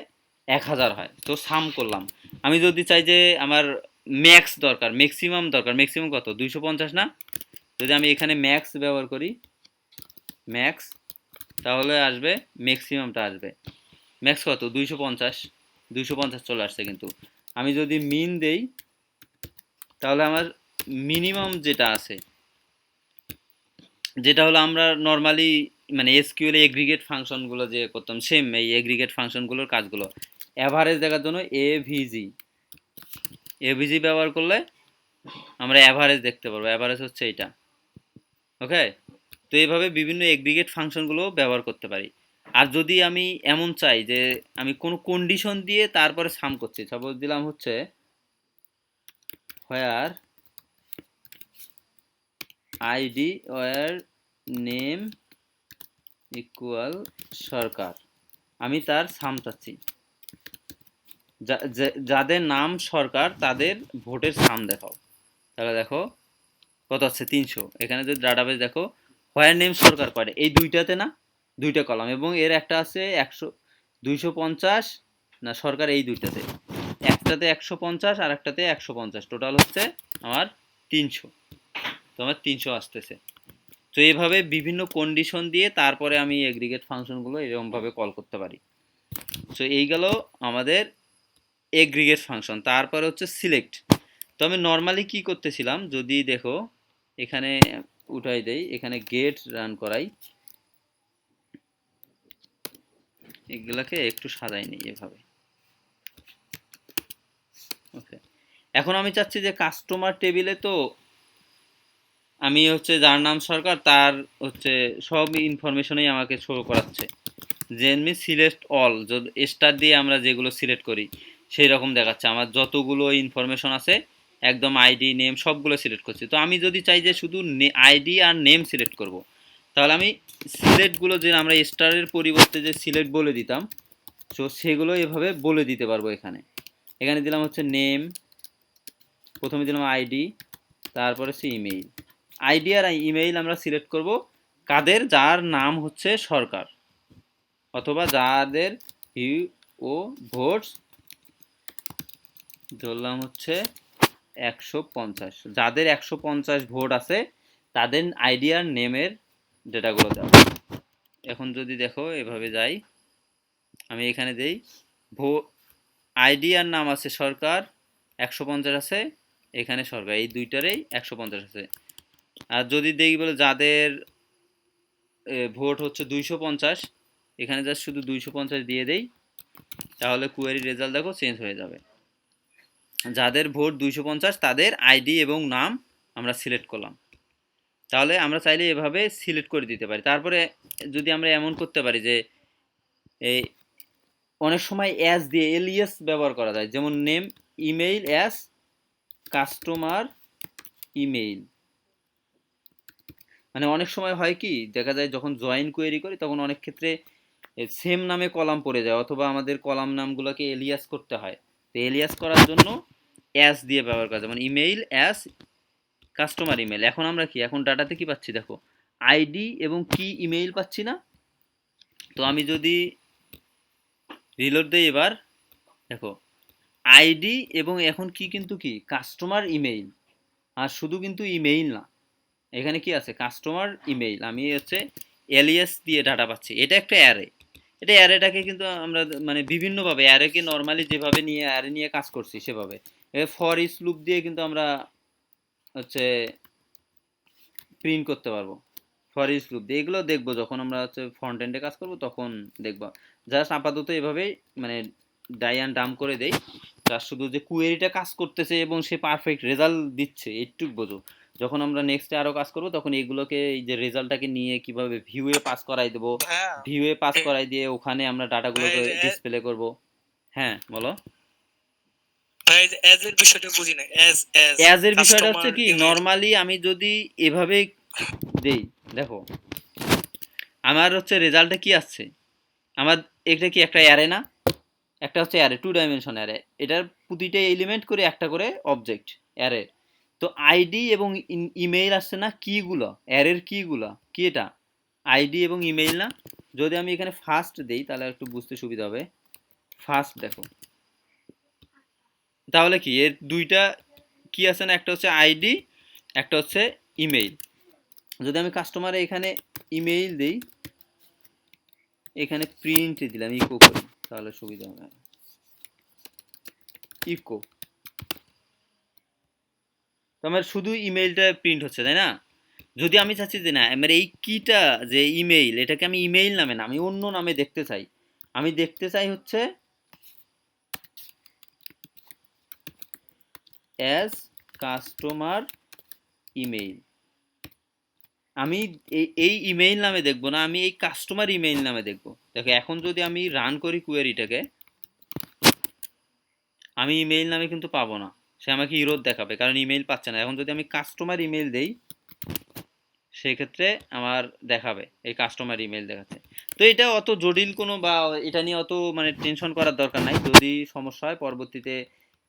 1000 হয়। তো সাম করলাম। আমি যদি চাই যে আমার ম্যাক্স দরকার, ম্যাক্সিমাম দরকার, ম্যাক্সিমাম কত 250 না, যদি আমি এখানে ম্যাক্স ব্যবহার করি ম্যাক্স, তাহলে আসবে ম্যাক্সিমামটা আসবে, ম্যাক্স কত 250, 250 চলে আসছে। কিন্তু আমি যদি মিন দেই তাহলে আমার মিনিমাম যেটা আছে, যেটা হলো আমরা নর্মালি মানে এসকিউএল এগ্রিগেট ফাংশনগুলো যে করতাম সেম এই এগ্রিগেট ফাংশনগুলোর কাজগুলো, অ্যাভারেজ দেখার জন্য এভিজি ব্যবহার করলে আমরা অ্যাভারেজ দেখতে পারবো, অ্যাভারেজ হচ্ছে এটা। ওকে, তো এইভাবে বিভিন্ন এগ্রিগেট ফাংশনগুলো ব্যবহার করতে পারি। আর যদি আমি এমন চাই যে আমি কোনো কন্ডিশন দিয়ে তারপরে সাম করছি, সাপোজ দিলাম হচ্ছে where ID or name equal Sarkar, আমি তার সাম চাচ্ছি, যাদের নাম সরকার তাদের ভোটের সাম দেখাও। তাহলে দেখো কত আছে 300। এখানে যদি ডাটাবেস দেখো হোয়ার নেম সরকার কয়টা, এই দুইটাতে না, দুইটা কলাম, এবং এর একটা আছে 250 না সরকার, এই দুইটাতে, একটাতে 150 আর একটাতে 150, টোটাল হচ্ছে আমার 300। তো আমার 300 আসতেছে। তো এইভাবে বিভিন্ন কন্ডিশন দিয়ে তারপরে আমি এগ্রিগেট ফাংশনগুলো এরকমভাবে কল করতে পারি। তো এই গেল আমাদের এগ্রিগেট ফাংশন। তারপরে হচ্ছে সিলেক্ট। তো আমি নর্মালি কি করতেছিলাম, যদি দেখো এখানে উঠাই দেই, এখানে গেট রান করাই, এগুলাকে একটু সাজাই নিই এভাবে। ওকে, এখন আমি চাচ্ছি যে কাস্টমার টেবিলে তো আমি হচ্ছে যার নাম সরকার তার হচ্ছে সব ইনফরমেশনই আমাকে শো করাচ্ছে, যেমনি সিলেক্ট অল, স্টার দিয়ে আমরা যেগুলো সিলেক্ট করি সেই রকম দেখাচ্ছে, আমার যতগুলো ইনফরমেশন আছে একদম আইডি নেম সবগুলো সিলেক্ট করছি। তো আমি যদি চাই যে শুধু আইডি আর নেম সিলেক্ট করব, তাহলে আমি সিলেক্টগুলো যে আমরা স্টারের পরিবর্তে যে সিলেক্ট বলে দিতাম, তো সেগুলো এভাবে বলে দিতে পারবো এখানে। এখানে দিলাম হচ্ছে নেম, প্রথমে দিলাম আইডি, তারপরে হচ্ছে ইমেইল। আইডি আর ইমেইল আমরা সিলেক্ট করব কাদের, যার নাম হচ্ছে সরকার, অথবা যাদের হিউ ও ভোটস ধরলাম হচ্ছে 150, যাদের 150 ভোট আছে তাদের আইডি আর নেমের ডেটাগুলো দেওয়া। এখন যদি দেখো এভাবে যাই, আমি এখানে দেই আইডি আর নাম আছে সরকার 150 আছে, এখানে সরকার, এই দুইটারেই 150 আছে। আর যদি দেখি বলে যাদের ভোট হচ্ছে 250, এখানে জাস্ট শুধু 250 দিয়ে দেই, তাহলে কুয়েরি রেজাল্ট দেখো চেঞ্জ হয়ে যাবে। যাদের ভোট 250 তাদের আইডি এবং নাম আমরা সিলেক্ট করলাম। তাহলে আমরা চাইলে এভাবে সিলেক্ট করে দিতে পারি। তারপরে যদি আমরা এমন করতে পারি যে এই অনেক সময় অ্যাস দিয়ে এলিয়াস ব্যবহার করা যায়, যেমন name email as customer email. মানে অনেক সময় হয় কি দেখা যায় যখন জয়েন কোয়েরি করি তখন অনেক ক্ষেত্রে সেম নামে কলাম পড়ে যায়, অথবা আমাদের কলাম নামগুলোকে এলিয়াস করতে হয়। তো এলিয়াস করার জন্য অ্যাস দিয়ে ব্যবহার করা যায়, মানে ইমেইল অ্যাস কাস্টমার ইমেইল। এখন আমরা কি এখন ডাটাতে কি পাচ্ছি দেখো, আইডি এবং কি ইমেইল পাচ্ছি না। তো আমি যদি রিলোড দেই এবার দেখো আইডি এবং এখন কি কিন্তু কি কাস্টমার ইমেইল, আর শুধু কিন্তু ইমেইল না, এখানে কি আছে কাস্টমার ইমেইল। আমি হচ্ছে এলিয়াস দিয়ে ডাটা পাচ্ছি, এটা একটা অ্যারে। এটা অ্যারেটাকে কিন্তু আমরা মানে বিভিন্নভাবে অ্যারেকে নর্মালি যেভাবে নিয়ে অ্যারে নিয়ে কাজ করছি সেভাবে ফর ইচ লুপ দিয়ে কিন্তু আমরা হচ্ছে প্রিন্ট করতে পারবো, ফর ইচ লুপ দিয়ে। এগুলো দেখবো যখন আমরা হচ্ছে ফ্রন্ট এন্ডে কাজ করবো তখন দেখবো। জাস্ট আপাতত এভাবেই মানে ডাই অ্যান্ড ডাম করে দেই, জাস্ট শুধু যে কুয়েরিটা কাজ করতেছে এবং সে পারফেক্ট রেজাল্ট দিচ্ছে এইটুক বোঝো। যখন আমরা নেক্সটে আরও কাজ করবো তখন এইগুলোকে এই যে রেজাল্টটাকে নিয়ে কিভাবে ভিউয়ে পাস করাই দেবো, ভিউয়ে পাস করাই দিয়ে ওখানে আমরা ডাটাগুলোকে ডিসপ্লে করব। হ্যাঁ বলো। এজ এর বিষয়টা বুঝি না। অ্যাজ এর বিষয়টা হচ্ছে কি নরমালি আমি যদি এভাবে দেই দেখো আমার হচ্ছে রেজাল্টে কি আসছে, আমার এটা কি একটা অ্যারে না, একটা হচ্ছে অ্যারে 2 ডাইমেনশন অ্যারে, এটার প্রতিটা এলিমেন্ট করে একটা করে অবজেক্ট অ্যারে। তো আইডি এবং ইমেইল আসছে না কিগুলো, অ্যারের কিগুলো কি এটা আইডি এবং ইমেইল না। যদি আমি এখানে ফার্স্ট দেই তাহলে একটু বুঝতে সুবিধা হবে। ফার্স্ট দেখো তাহলে কি এর দুইটা কি আছে না, একটা হচ্ছে আইডি, একটা হচ্ছে ইমেইল। যদি আমি কাস্টমারে এখানে ইমেইল দেই, এখানে প্রিন্ট দিলাম ইকো করি তাহলে সুবিধা হবে, ইকো। তো আমার শুধু ইমেইলটা প্রিন্ট হচ্ছে তাই না। যদি আমি চাচ্ছি যে না আমার এই কিটা যে ইমেইল, এটাকে আমি ইমেইল নামে না আমি অন্য নামে দেখতে চাই, আমি দেখতে চাই হচ্ছে অ্যাজ কাস্টমার ইমেইল। আমি এই ইমেইল নামে দেখবো না, আমি এই কাস্টমার ইমেইল নামে দেখবো। দেখো এখন যদি আমি রান করি কোয়েরিটাকে, আমি ইমেইল নামে কিন্তু পাবো না, সে আমাকে ইরোর দেখাবে কারণ ইমেইল পাচ্ছে না। এখন যদি আমি কাস্টমার ইমেইল দেই সেক্ষেত্রে আমার দেখাবে এই কাস্টমার ইমেইল দেখাচ্ছে। তো এটা অত জটিল কোনো বা এটা নিয়ে অত মানে টেনশন করার দরকার নাই। যদি সমস্যা হয় পরবর্তীতে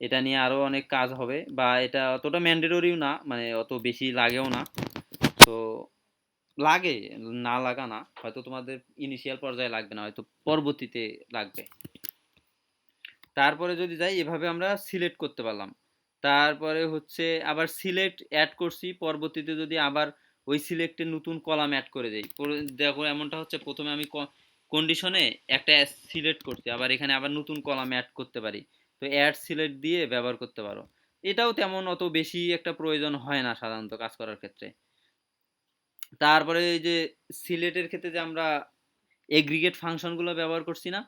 এটা নিয়ে আরও অনেক কাজ হবে, বা এটা অতটা ম্যান্ডেটরিও না, মানে অত বেশি লাগেও না। তো লাগে না লাগা না, হয়তো তোমাদের ইনিশিয়াল পর্যায়ে লাগবে না, হয়তো পরবর্তীতে লাগবে। তারপরে যদি যাই এভাবে আমরা সিলেক্ট করতে পারলাম। তারপরে হচ্ছে আবার সিলেক্ট অ্যাড করছি, পরবর্তীতে যদি আবার ওই সিলেক্টে নতুন কলাম অ্যাড করে দেই, দেখো এমনটা হচ্ছে প্রথমে আমি কন্ডিশনে একটা সিলেক্ট করছি, আবার এখানে আবার নতুন কলাম অ্যাড করতে পারি। তো অ্যাড সিলেক্ট দিয়ে ব্যবহার করতে পারো। এটাও তেমন অত বেশি একটা প্রয়োজন হয় না সাধারণত কাজ করার ক্ষেত্রে। তারপরে এই যে সিলেক্টের ক্ষেত্রে যে আমরা এগ্রিগেট ফাংশনগুলো ব্যবহার করছি না,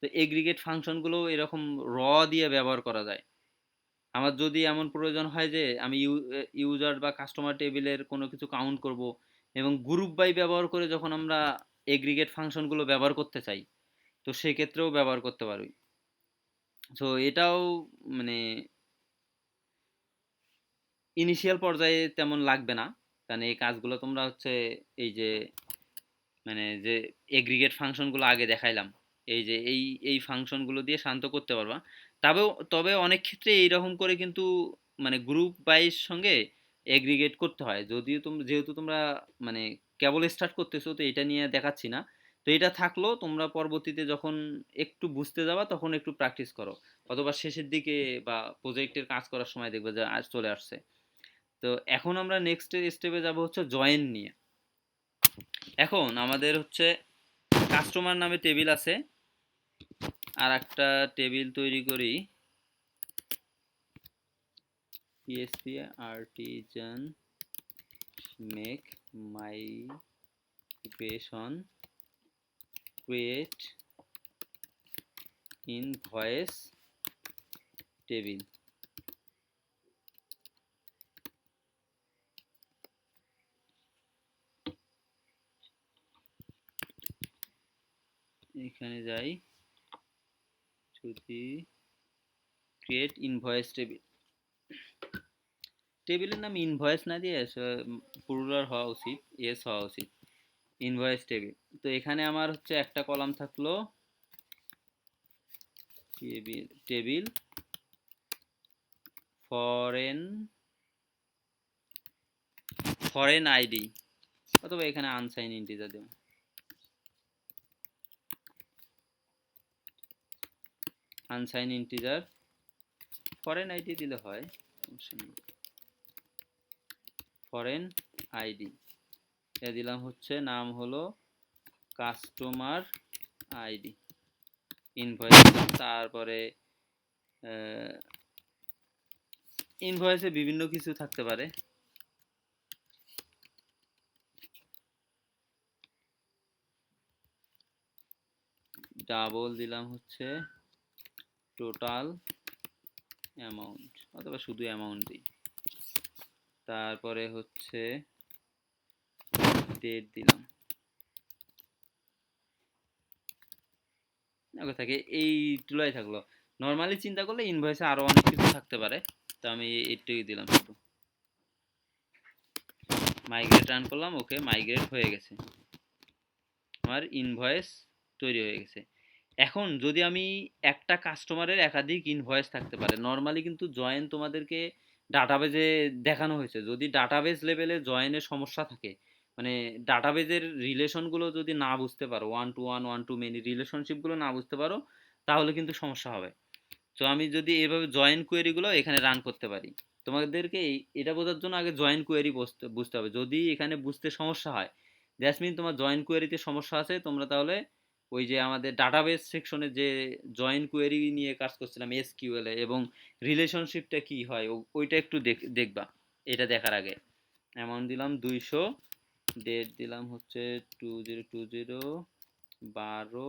তো এগ্রিগেট ফাংশনগুলো এরকম র দিয়ে ব্যবহার করা যায়। আমার যদি এমন প্রয়োজন হয় যে আমি ইউজার বা কাস্টমার টেবিলের কোনো কিছু কাউন্ট করব এবং গ্রুপ বাই ব্যবহার করে যখন আমরা এগ্রিগেট ফাংশনগুলো ব্যবহার করতে চাই, তো সেক্ষেত্রেও ব্যবহার করতে পারি। সো এটাও মানে ইনিশিয়াল পর্যায়ে তেমন লাগবে না, কারণ এই কাজগুলো তোমরা হচ্ছে এই যে মানে যে এগ্রিগেট ফাংশনগুলো আগে দেখাইলাম এই যে এই ফাংশনগুলো দিয়ে শান্ত করতে পারবা। তবে অনেক ক্ষেত্রে এইরকম করে কিন্তু মানে গ্রুপ ওয়াইজ সঙ্গে এগ্রিগেট করতে হয়। যদিও যেহেতু তোমরা মানে কেবল স্টার্ট করতেছো, তো এটা নিয়ে দেখাচ্ছি না। তো এটা থাকলো, তোমরা পরবর্তীতে যখন একটু বুঝতে যাবা তখন একটু প্র্যাকটিস করো, অথবা শেষের দিকে বা প্রজেক্টের কাজ করার সময় দেখবে যে আজ চলে আসছে। তো এখন আমরা নেক্সট স্টেপে যাব হচ্ছে জয়েন নিয়ে। এখন আমাদের হচ্ছে কাস্টমার নামে টেবিল আছে, আর একটা টেবিল তৈরি করি, PHP artisan make migration create invoice table. এখানে যাই, যদি ক্রিয়েট ইনভয়েস টেবিল, টেবিলের নাম ইনভয়েস না দিয়ে পুরুলার হওয়া উচিত, এস হওয়া উচিত, ইনভয়েস টেবিল। তো এখানে আমার হচ্ছে একটা কলাম থাকলো টেবিল ফরেন আইডি, অথবা এখানে আনসাইন ইন্টিজার দেব, আনসাইন ইন্টিজার ফরেন আইডি দিলে হয়, ফরেন আইডি। এ দিলাম হচ্ছে নাম হলো কাস্টমার আইডি, ইনভয়েস। তারপরে ইনভয়েসে বিভিন্ন কিছু থাকতে পারে, ডাবল দিলাম হচ্ছে টোটাল অ্যামাউন্ট, অথবা শুধু অ্যামাউন্ট দিই। তারপরে হচ্ছে ডেট দিলাম। থাকে এই টুলাই থাকলো। নর্মালি চিন্তা করলে ইনভয়েসে আরো অনেক কিছু থাকতে পারে, তো আমি এইটুকুই দিলাম শুধু। মাইগ্রেট রান করলাম, ওকে মাইগ্রেট হয়ে গেছে, আমার ইনভয়েস তৈরি হয়ে গেছে। এখন যদি আমি একটা কাস্টমারের একাধিক ইনভয়েস থাকতে পারে, নর্মালি কিন্তু জয়েন তোমাদেরকে ডাটাবেজে দেখানো হয়েছে। যদি ডাটাবেজ লেভেলে জয়েনের সমস্যা থাকে, মানে ডাটাবেজের রিলেশনগুলো যদি না বুঝতে পারো, one to one, one to many রিলেশনশিপগুলো না বুঝতে পারো, তাহলে কিন্তু সমস্যা হবে। তো আমি যদি এভাবে জয়েন কোয়েরিগুলো এখানে রান করতে পারি, তোমাদেরকে এটা বোঝার জন্য আগে জয়েন কোয়েরি বুঝতে হবে। যদি এখানে বুঝতে সমস্যা হয়, দ্যাটস মিন তোমার জয়েন কোয়েরিতে সমস্যা আছে, তোমরা তাহলে ওই যে আমাদের ডাটাবেস সেকশনে যে জয়েন কোয়েরি নিয়ে কাজ করছিলাম SQL এ, এবং রিলেশনশিপটা কি হয় ওইটা একটু দেখবা। এটা দেখার আগে অ্যামাউন্ট দিলাম 200, ডেট দিলাম হচ্ছে 2020 12,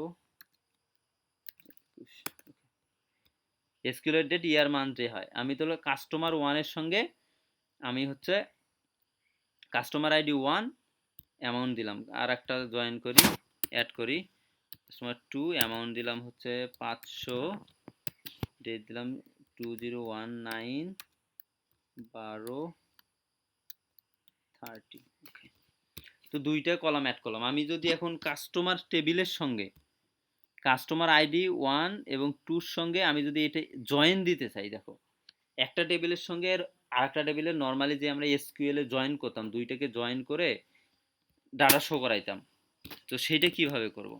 SQL ডেট ইয়ার মান্থ যে হয়। আমি তাহলে কাস্টমার 1 এর সঙ্গে আমি হচ্ছে কাস্টমার আইডি 1 অ্যামাউন্ট দিলাম, আর একটা জয়েন করি, অ্যাড করি, কাস্টমার 2 অ্যামাউন্ট দিলাম হচ্ছে 500, ডেট দিলাম 2019 12 30। ওকে, তো দুইটা কলাম অ্যাড করলাম। আমি যদি এখন কাস্টমার টেবিলের সঙ্গে কাস্টমার আইডি 1 এবং 2 এর সঙ্গে আমি যদি এটা জয়েন দিতে চাই, দেখো একটা টেবিলের সঙ্গে আর একটা টেবিলের নর্মালি যে আমরা SQL এ জয়েন করতাম, দুইটাকে জয়েন করে ডাটা শো করাইতাম, তো সেইটা কিভাবে করব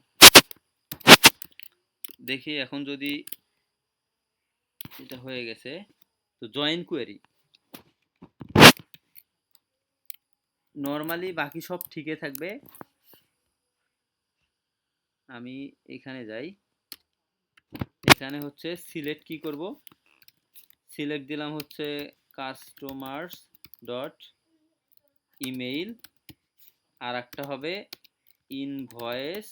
দেখি। এখন যদি এটা হয়ে গেছে, তো জয়েন কোয়েরি নর্মালি বাকি সব ঠিকই থাকবে। আমি এখানে যাই, এখানে হচ্ছে সিলেক্ট কি করব, সিলেক্ট দিলাম হচ্ছে কাস্টমার্স ডট ইমেইল, আর একটা হবে ইনভয়েস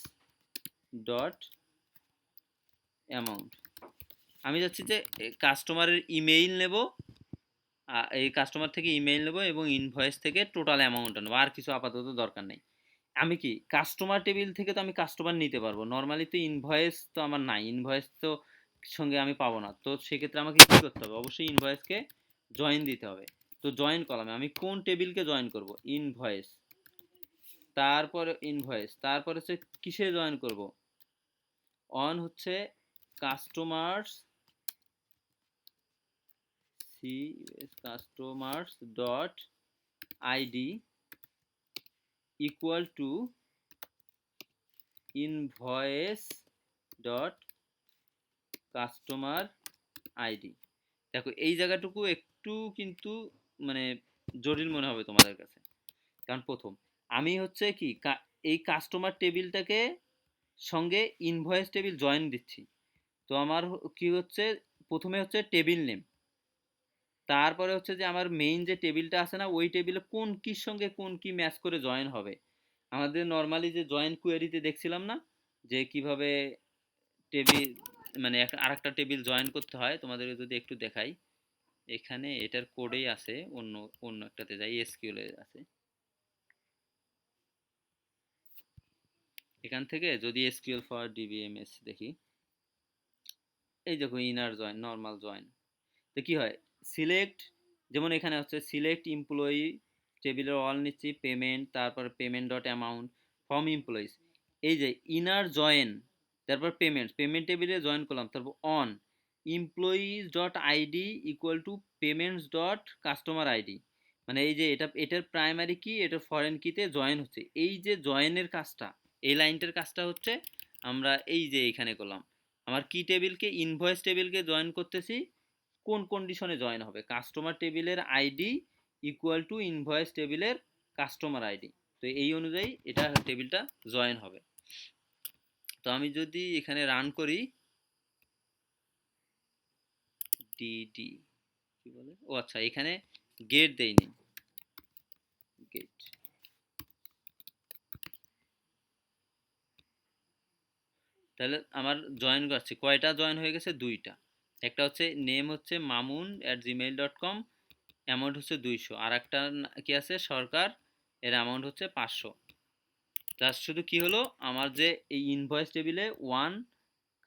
ডট অ্যামাউন্ট। আমি যাচ্ছি যে কাস্টমারের ইমেইল নেব, এই কাস্টমার থেকে ইমেইল নেব এবং ইনভয়েস থেকে টোটাল অ্যামাউন্টটা নেব, আর কিছু আপাতত দরকার নেই। আমি কি কাস্টমার টেবিল থেকে তো আমি কাস্টমার নিতে পারবো, নর্মালি তো ইনভয়েস তো আমার নাই, ইনভয়েস তো সঙ্গে আমি পাবো না। তো সেক্ষেত্রে আমাকে কি করতে হবে, অবশ্যই ইনভয়েসকে জয়েন দিতে হবে। তো জয়েন কলামে আমি কোন টেবিলকে জয়েন করব, ইনভয়েস, তারপরে ইনভয়েস, তারপরে হচ্ছে কিসে জয়েন করব, অন হচ্ছে customers customers dot ID equal to invoice dot customer ID. দেখো এই জায়গাটুকু একটু কিন্তু মানে জটিল মনে হবে তোমাদের কাছে, কারণ প্রথম আমি হচ্ছে কি এই কাস্টমার টেবিলটাকে সঙ্গে ইনভয়েস টেবিল জয়েন দিচ্ছি। তো আমার কি হচ্ছে, প্রথমে হচ্ছে টেবিল নেম, তারপরে হচ্ছে যে আমার মেইন যে টেবিলটা আছে না, ওই টেবিলে কোন কির সঙ্গে কোন কি ম্যাচ করে জয়েন হবে। আমাদের নর্মালি যে জয়েন কোয়েরিতে দেখছিলাম না যে কিভাবে টেবিল মানে আরেকটা টেবিল জয়েন করতে হয়, তোমাদেরকে যদি একটু দেখাই, এখানে এটার কোডেই আছে, অন্য অন্য একটাতে যাই, এসকিউএল এ আছে। এখান থেকে যদি এসকিউএল ফর ডিবিএমএস দেখি, এই দেখো ইনার জয়েন, নর্মাল জয়েন। তো কি হয়, সিলেক্ট, যেমন এখানে হচ্ছে সিলেক্ট এমপ্লয়ি, টেবিলের অল নিচ্ছি, পেমেন্ট, তারপর payment dot amount from employees, এই যে ইনার জয়েন, তারপর পেমেন্ট, পেমেন্ট টেবিলে জয়েন করলাম, তারপর on employees dot ID equal to payments dot customer ID, মানে এই যে এটার প্রাইমারি কি, এটার ফরেন কিতে জয়েন হচ্ছে, এই যে জয়েনের কাজটা, এই লাইনটার কাজটা হচ্ছে আমরা এই যে এখানে করলাম, আমার কি টেবিলকে, ইনভয়েস টেবিলকে জয়েন করতেছি, কোন কন্ডিশনে জয়েন হবে, কাস্টমার টেবিলের আইডি ইকুয়াল টু ইনভয়েস টেবিলের কাস্টমার আইডি, তো এই অনুযায়ী এটা টেবিলটা জয়েন হবে। তো আমি যদি এখানে রান করি, ডিডি কি বলে, ও আচ্ছা, এখানে গেট দেইনি, গেট, তাহলে আমার জয়েন করছে, কয়টা জয়েন হয়ে গেছে, দুইটা, একটা হচ্ছে নেম হচ্ছে mamun@gmail.com, অ্যামাউন্ট হচ্ছে 200, আর একটা কি আছে সরকার, এর অ্যামাউন্ট হচ্ছে 500। জাস্ট শুধু কি হলো, আমার যে এই ইনভয়েস টেবিলে ওয়ান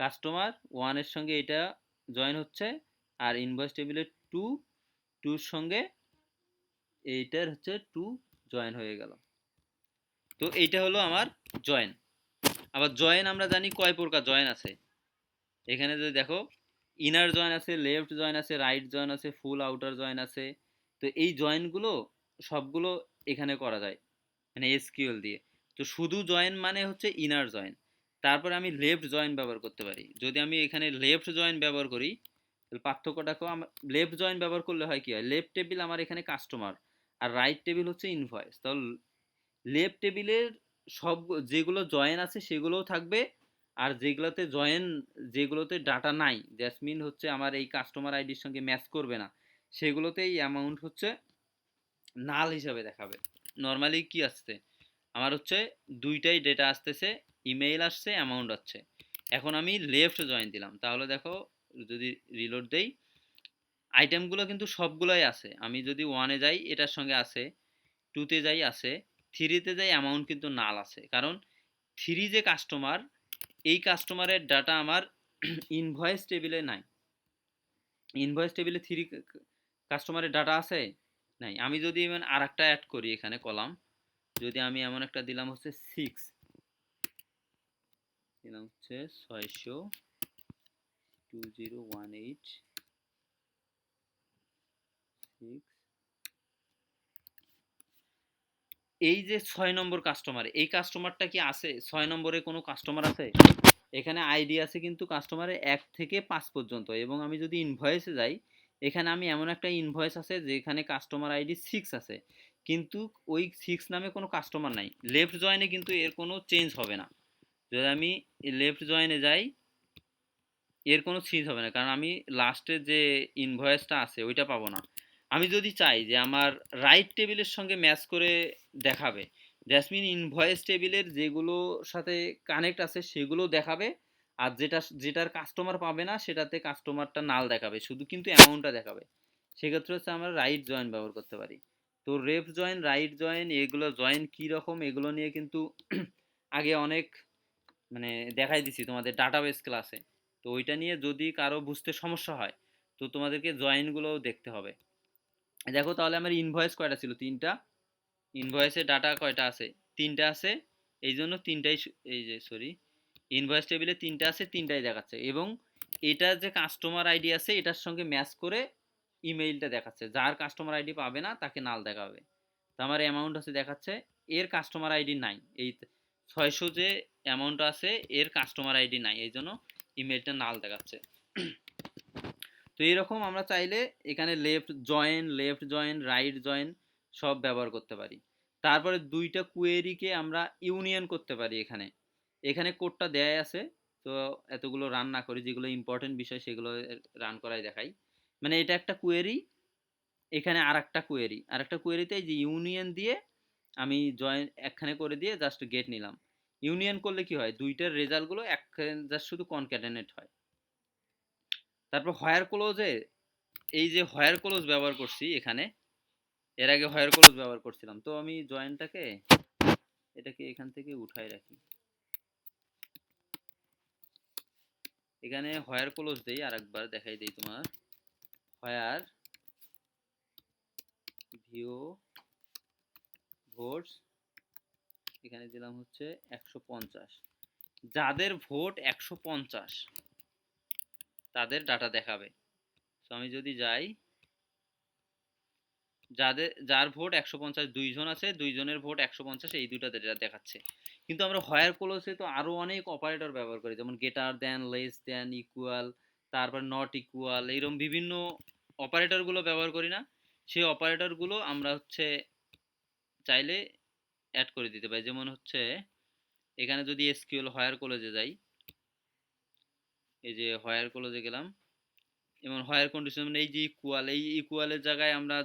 কাস্টমার ওয়ানের সঙ্গে এটা জয়েন হচ্ছে, আর ইনভয়েস টেবিলে টু, টুর সঙ্গে এইটার হচ্ছে টু জয়েন হয়ে গেল। তো এইটা হলো আমার জয়েন। আবার জয়েন আমরা জানি কয় প্রকার জয়েন আছে, এখানে যদি দেখো ইনার জয়েন আছে, লেফট জয়েন আছে, রাইট জয়েন আছে, ফুল আউটার জয়েন আছে। তো এই জয়েনগুলো সবগুলো এখানে করা যায় মানে এসকিউএল দিয়ে। তো শুধু জয়েন মানে হচ্ছে ইনার জয়েন, তারপরে আমি লেফট জয়েন ব্যবহার করতে পারি। যদি আমি এখানে লেফট জয়েন ব্যবহার করি, তাহলে পার্থক্যটাকেও আমার লেফট জয়েন ব্যবহার করলে হয় কি হয়, লেফট টেবিল আমার এখানে কাস্টমার, আর রাইট টেবিল হচ্ছে ইনভয়েস। তাহলে লেফট টেবিলের সব যেগুলো জয়েন আছে সেগুলোও থাকবে, আর যেগুলোতে জয়েন, যেগুলোতে ডাটা নাই, জ্যাসমিন হচ্ছে আমার এই কাস্টমার আইডির সঙ্গে ম্যাচ করবে না, সেগুলোতে এই অ্যামাউন্ট হচ্ছে নাল হিসাবে দেখাবে। নর্মালি কি আসছে, আমার হচ্ছে দুইটাই ডেটা আসতেছে, ইমেইল আসছে, অ্যামাউন্ট আসছে। এখন আমি লেফট জয়েন দিলাম, তাহলে দেখো যদি রিলোড দেই, আইটেমগুলো কিন্তু সবগুলোই আছে। আমি যদি ওয়ানে যাই এটার সঙ্গে আছে, টুতে যাই আছে, থ্রিতে যাই অ্যামাউন্ট কিন্তু নাল আছে, কারণ থ্রি যে কাস্টমার, এই কাস্টমারের ডাটা আমার ইনভয়েস টেবিলে নাই। ইনভয়েস টেবিলে থ্রি কাস্টমারের ডাটা আছে নাই। আমি যদি মানে আর একটা অ্যাড করি এখানে কলাম, যদি আমি এমন একটা দিলাম হচ্ছে 6, দিলাম হচ্ছে 600 2018 6, এই যে 6 নম্বর কাস্টমার, এই কাস্টমারটা কি আছে, 6 নম্বরে কোনো কাস্টমার আছে, এখানে আইডি আছে কিন্তু কাস্টমারের 1 থেকে 5 পর্যন্ত। এবং আমি যদি ইনভয়েসে যাই, এখানে আমি এমন একটা ইনভয়েস আছে যেখানে কাস্টমার আইডি 6 আছে, কিন্তু ওই 6 নামে কোনো কাস্টমার নাই। লেফট জয়েনে কিন্তু এর কোনো চেঞ্জ হবে না। যদি আমি লেফট জয়েনে যাই, এর কোনো চেঞ্জ হবে না, কারণ আমি লাস্টে যে ইনভয়েসটা আছে ওইটা পাবো না। আমি যদি চাই যে আমার রাইট টেবিলের সঙ্গে ম্যাচ করে দেখাবে, জ্যাসমিন ইনভয়েস টেবিলের যেগুলো সাথে কানেক্ট আছে সেগুলো দেখাবে, আর যেটার কাস্টমার পাবে না সেটাতে কাস্টমারটা নাল দেখাবে, শুধু কিন্তু অ্যামাউন্টটা দেখাবে। সেক্ষেত্রে হচ্ছে আমরা রাইট জয়েন ব্যবহার করতে পারি। তো লেফট জয়েন, রাইট জয়েন, এগুলো জয়েন কী রকম, এগুলো নিয়ে কিন্তু আগে অনেক মানে দেখাই দিছি তোমাদের ডাটাবেস ক্লাসে। তো ওইটা নিয়ে যদি কারো বুঝতে সমস্যা হয়, তো তোমাদেরকে জয়েনগুলোও দেখতে হবে। দেখো তাহলে আমার ইনভয়েস কয়টা ছিল, তিনটা, ইনভয়েসে ডাটা কয়টা আছে, তিনটা আছে, এই জন্য তিনটাই এই যে সরি ইনভয়েস টেবিলে 3টা আছে, 3টাই দেখাচ্ছে, এবং এটা যে কাস্টমার আইডি আছে এটার সঙ্গে ম্যাচ করে ইমেইলটা দেখাচ্ছে। যার কাস্টমার আইডি পাবে না তাকে নাল দেখাবে। তো আমার অ্যামাউন্ট আছে দেখাচ্ছে, এর কাস্টমার আইডি নাই, এই 600 যে অ্যামাউন্ট আছে এর কাস্টমার আইডি নাই, এই জন্য ইমেইলটা নাল দেখাচ্ছে। তো এইরকম আমরা চাইলে এখানে লেফট জয়েন রাইট জয়েন সব ব্যবহার করতে পারি। তারপরে দুইটা কোয়েরিকে আমরা ইউনিয়ন করতে পারি। এখানে এখানে কোডটা দেয়া আছে, তো এতগুলো রান না করি, যেগুলো ইম্পর্টেন্ট বিষয় সেগুলো রান করাই দেখাই। মানে এটা একটা কোয়েরি, এখানে আরেকটা কোয়েরিতে যে ইউনিয়ন দিয়ে আমি জয়েন একখানে করে দিয়ে জাস্ট গেট নিলাম। ইউনিয়ন করলে কি হয়, দুইটার রেজাল্টগুলো একখানে জাস্ট শুধু কনক্যাটেনেট হয়। তারপর হোয়ার ক্লোজে এই যে হোয়ার ক্লোজ ব্যবহার করছি এখানে, এর আগে হোয়ার ক্লোজ ব্যবহার করছিলাম, তো আমি জয়েনটাকে এটাকে এখান থেকে উঠাই রাখি। এখানে হোয়ার ক্লোজ দেই, আরেকবার দেখাই দেই তোমার। হোয়ার ভিউ ভোটস, এখানে দিলাম হচ্ছে 150, যাদের ভোট 150 তাদের ডাটা দেখাবে। তো আমি যদি যাই, যার ভোট 150, 2 জন আছে, 2 জনের ভোট 150, এই দুইটা দেখাচ্ছে। কিন্তু আমরা হোয়ার ক্লোজে তো আরো অনেক অপারেটর ব্যবহার করি, যেমন গেটার দেন, লেস দেন, ইকুয়াল, তারপর নট ইকুয়াল, এইরকম বিভিন্ন অপারেটর গুলো ব্যবহার করি না? সেই অপারেটর গুলো আমরা হচ্ছে চাইলে অ্যাড করে দিতে পারি। যেমন হচ্ছে এখানে যদি এসকিউএল হোয়ার ক্লোজে যাই, এই যে হোয়ার ক্লোজে গেলাম, এবং হোয়ার কন্ডিশন মানে এই যে ইকুয়াল, এই ইকুয়ালের জায়গায় আমরা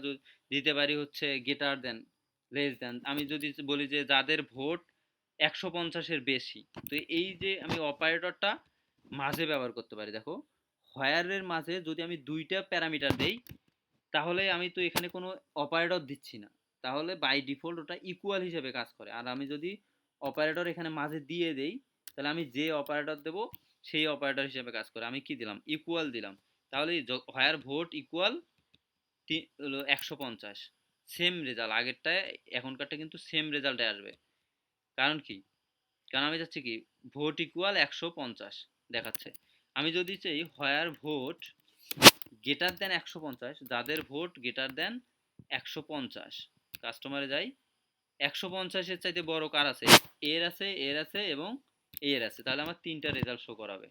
দিতে পারি হচ্ছে গেটার দেন, লেস দেন। আমি যদি বলি যে যাদের ভোট 150-এর বেশি, তো এই যে আমি অপারেটরটা মাঝে ব্যবহার করতে পারি। দেখো, হোয়ারের মাঝে যদি আমি দুইটা প্যারামিটার দেই, তাহলে আমি তো এখানে কোনো অপারেটর দিচ্ছি না, তাহলে বাই ডিফল্ট ওটা ইকুয়াল হিসেবে কাজ করে। আর আমি যদি অপারেটর এখানে মাঝে দিয়ে দেই, তাহলে আমি যে অপারেটর দেব সেই অপারেটর হিসেবে কাজ করে। আমি কি দিলাম, ইকুয়াল দিলাম, তাহলে হোয়ার ভোট ইকুয়াল 150, সেম রেজাল্ট আগেরটায় এখনকারটা কিন্তু সেম রেজাল্টে আসবে। কারণ কি, কারণ আমি চাচ্ছি কি ভোট ইকুয়াল 150 দেখাচ্ছে। আমি যদি চাই হোয়ার ভোট গ্রেটার দেন 150, যাদের ভোট গ্রেটার দেন 150, কাস্টমারে যাই, 150-এর চাইতে বড় কার আছে, এর আছে, এর আছে এবং এর আছে, তাহলে আমার 3টা রেজাল্ট শো করাবে।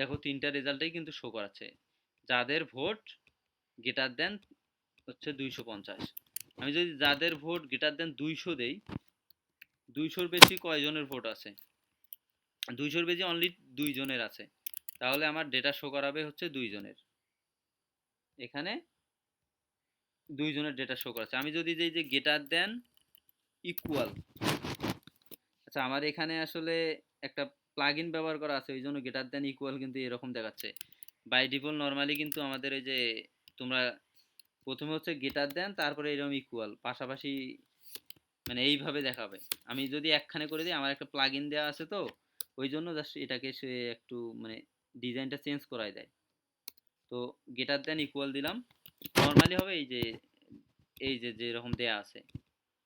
দেখো 3টা রেজাল্টই কিন্তু শো করাচ্ছে, যাদের ভোট গ্রেটার দেন হচ্ছে 250। আমি যদি যাদের ভোট গ্রেটার দেন 200 দেই, 200-র বেশি কয়জনের ভোট আছে, 200-র বেশি অনলি 2 জনের আছে, তাহলে আমার ডেটা শো করাবে হচ্ছে 2 জনের। এখানে 2 জনের ডেটা শো করাচ্ছে। আমি যদি যে গ্রেটার দেন ইকুয়াল, আচ্ছা আমার এখানে আসলে একটা প্লাগইন ব্যবহার করা আছে, ওই জন্য গ্রেটার দেন ইকুয়াল কিন্তু এরকম দেখাচ্ছে। বাই ডিফল্ট নর্মালি কিন্তু আমাদের এই যে তোমরা প্রথমে হচ্ছে গ্রেটার দেন, তারপরে এরকম ইকুয়াল পাশাপাশি, মানে এইভাবে দেখাবে। আমি যদি একখানে করে দিই, আমার একটা প্লাগইন দেওয়া আছে, তো ওই জন্য জাস্ট এটাকে সে একটু মানে ডিজাইনটা চেঞ্জ করাই দেয়। তো গ্রেটার দেন ইকুয়াল দিলাম, নর্মালি হবে এই যে যেরকম দেয়া আছে,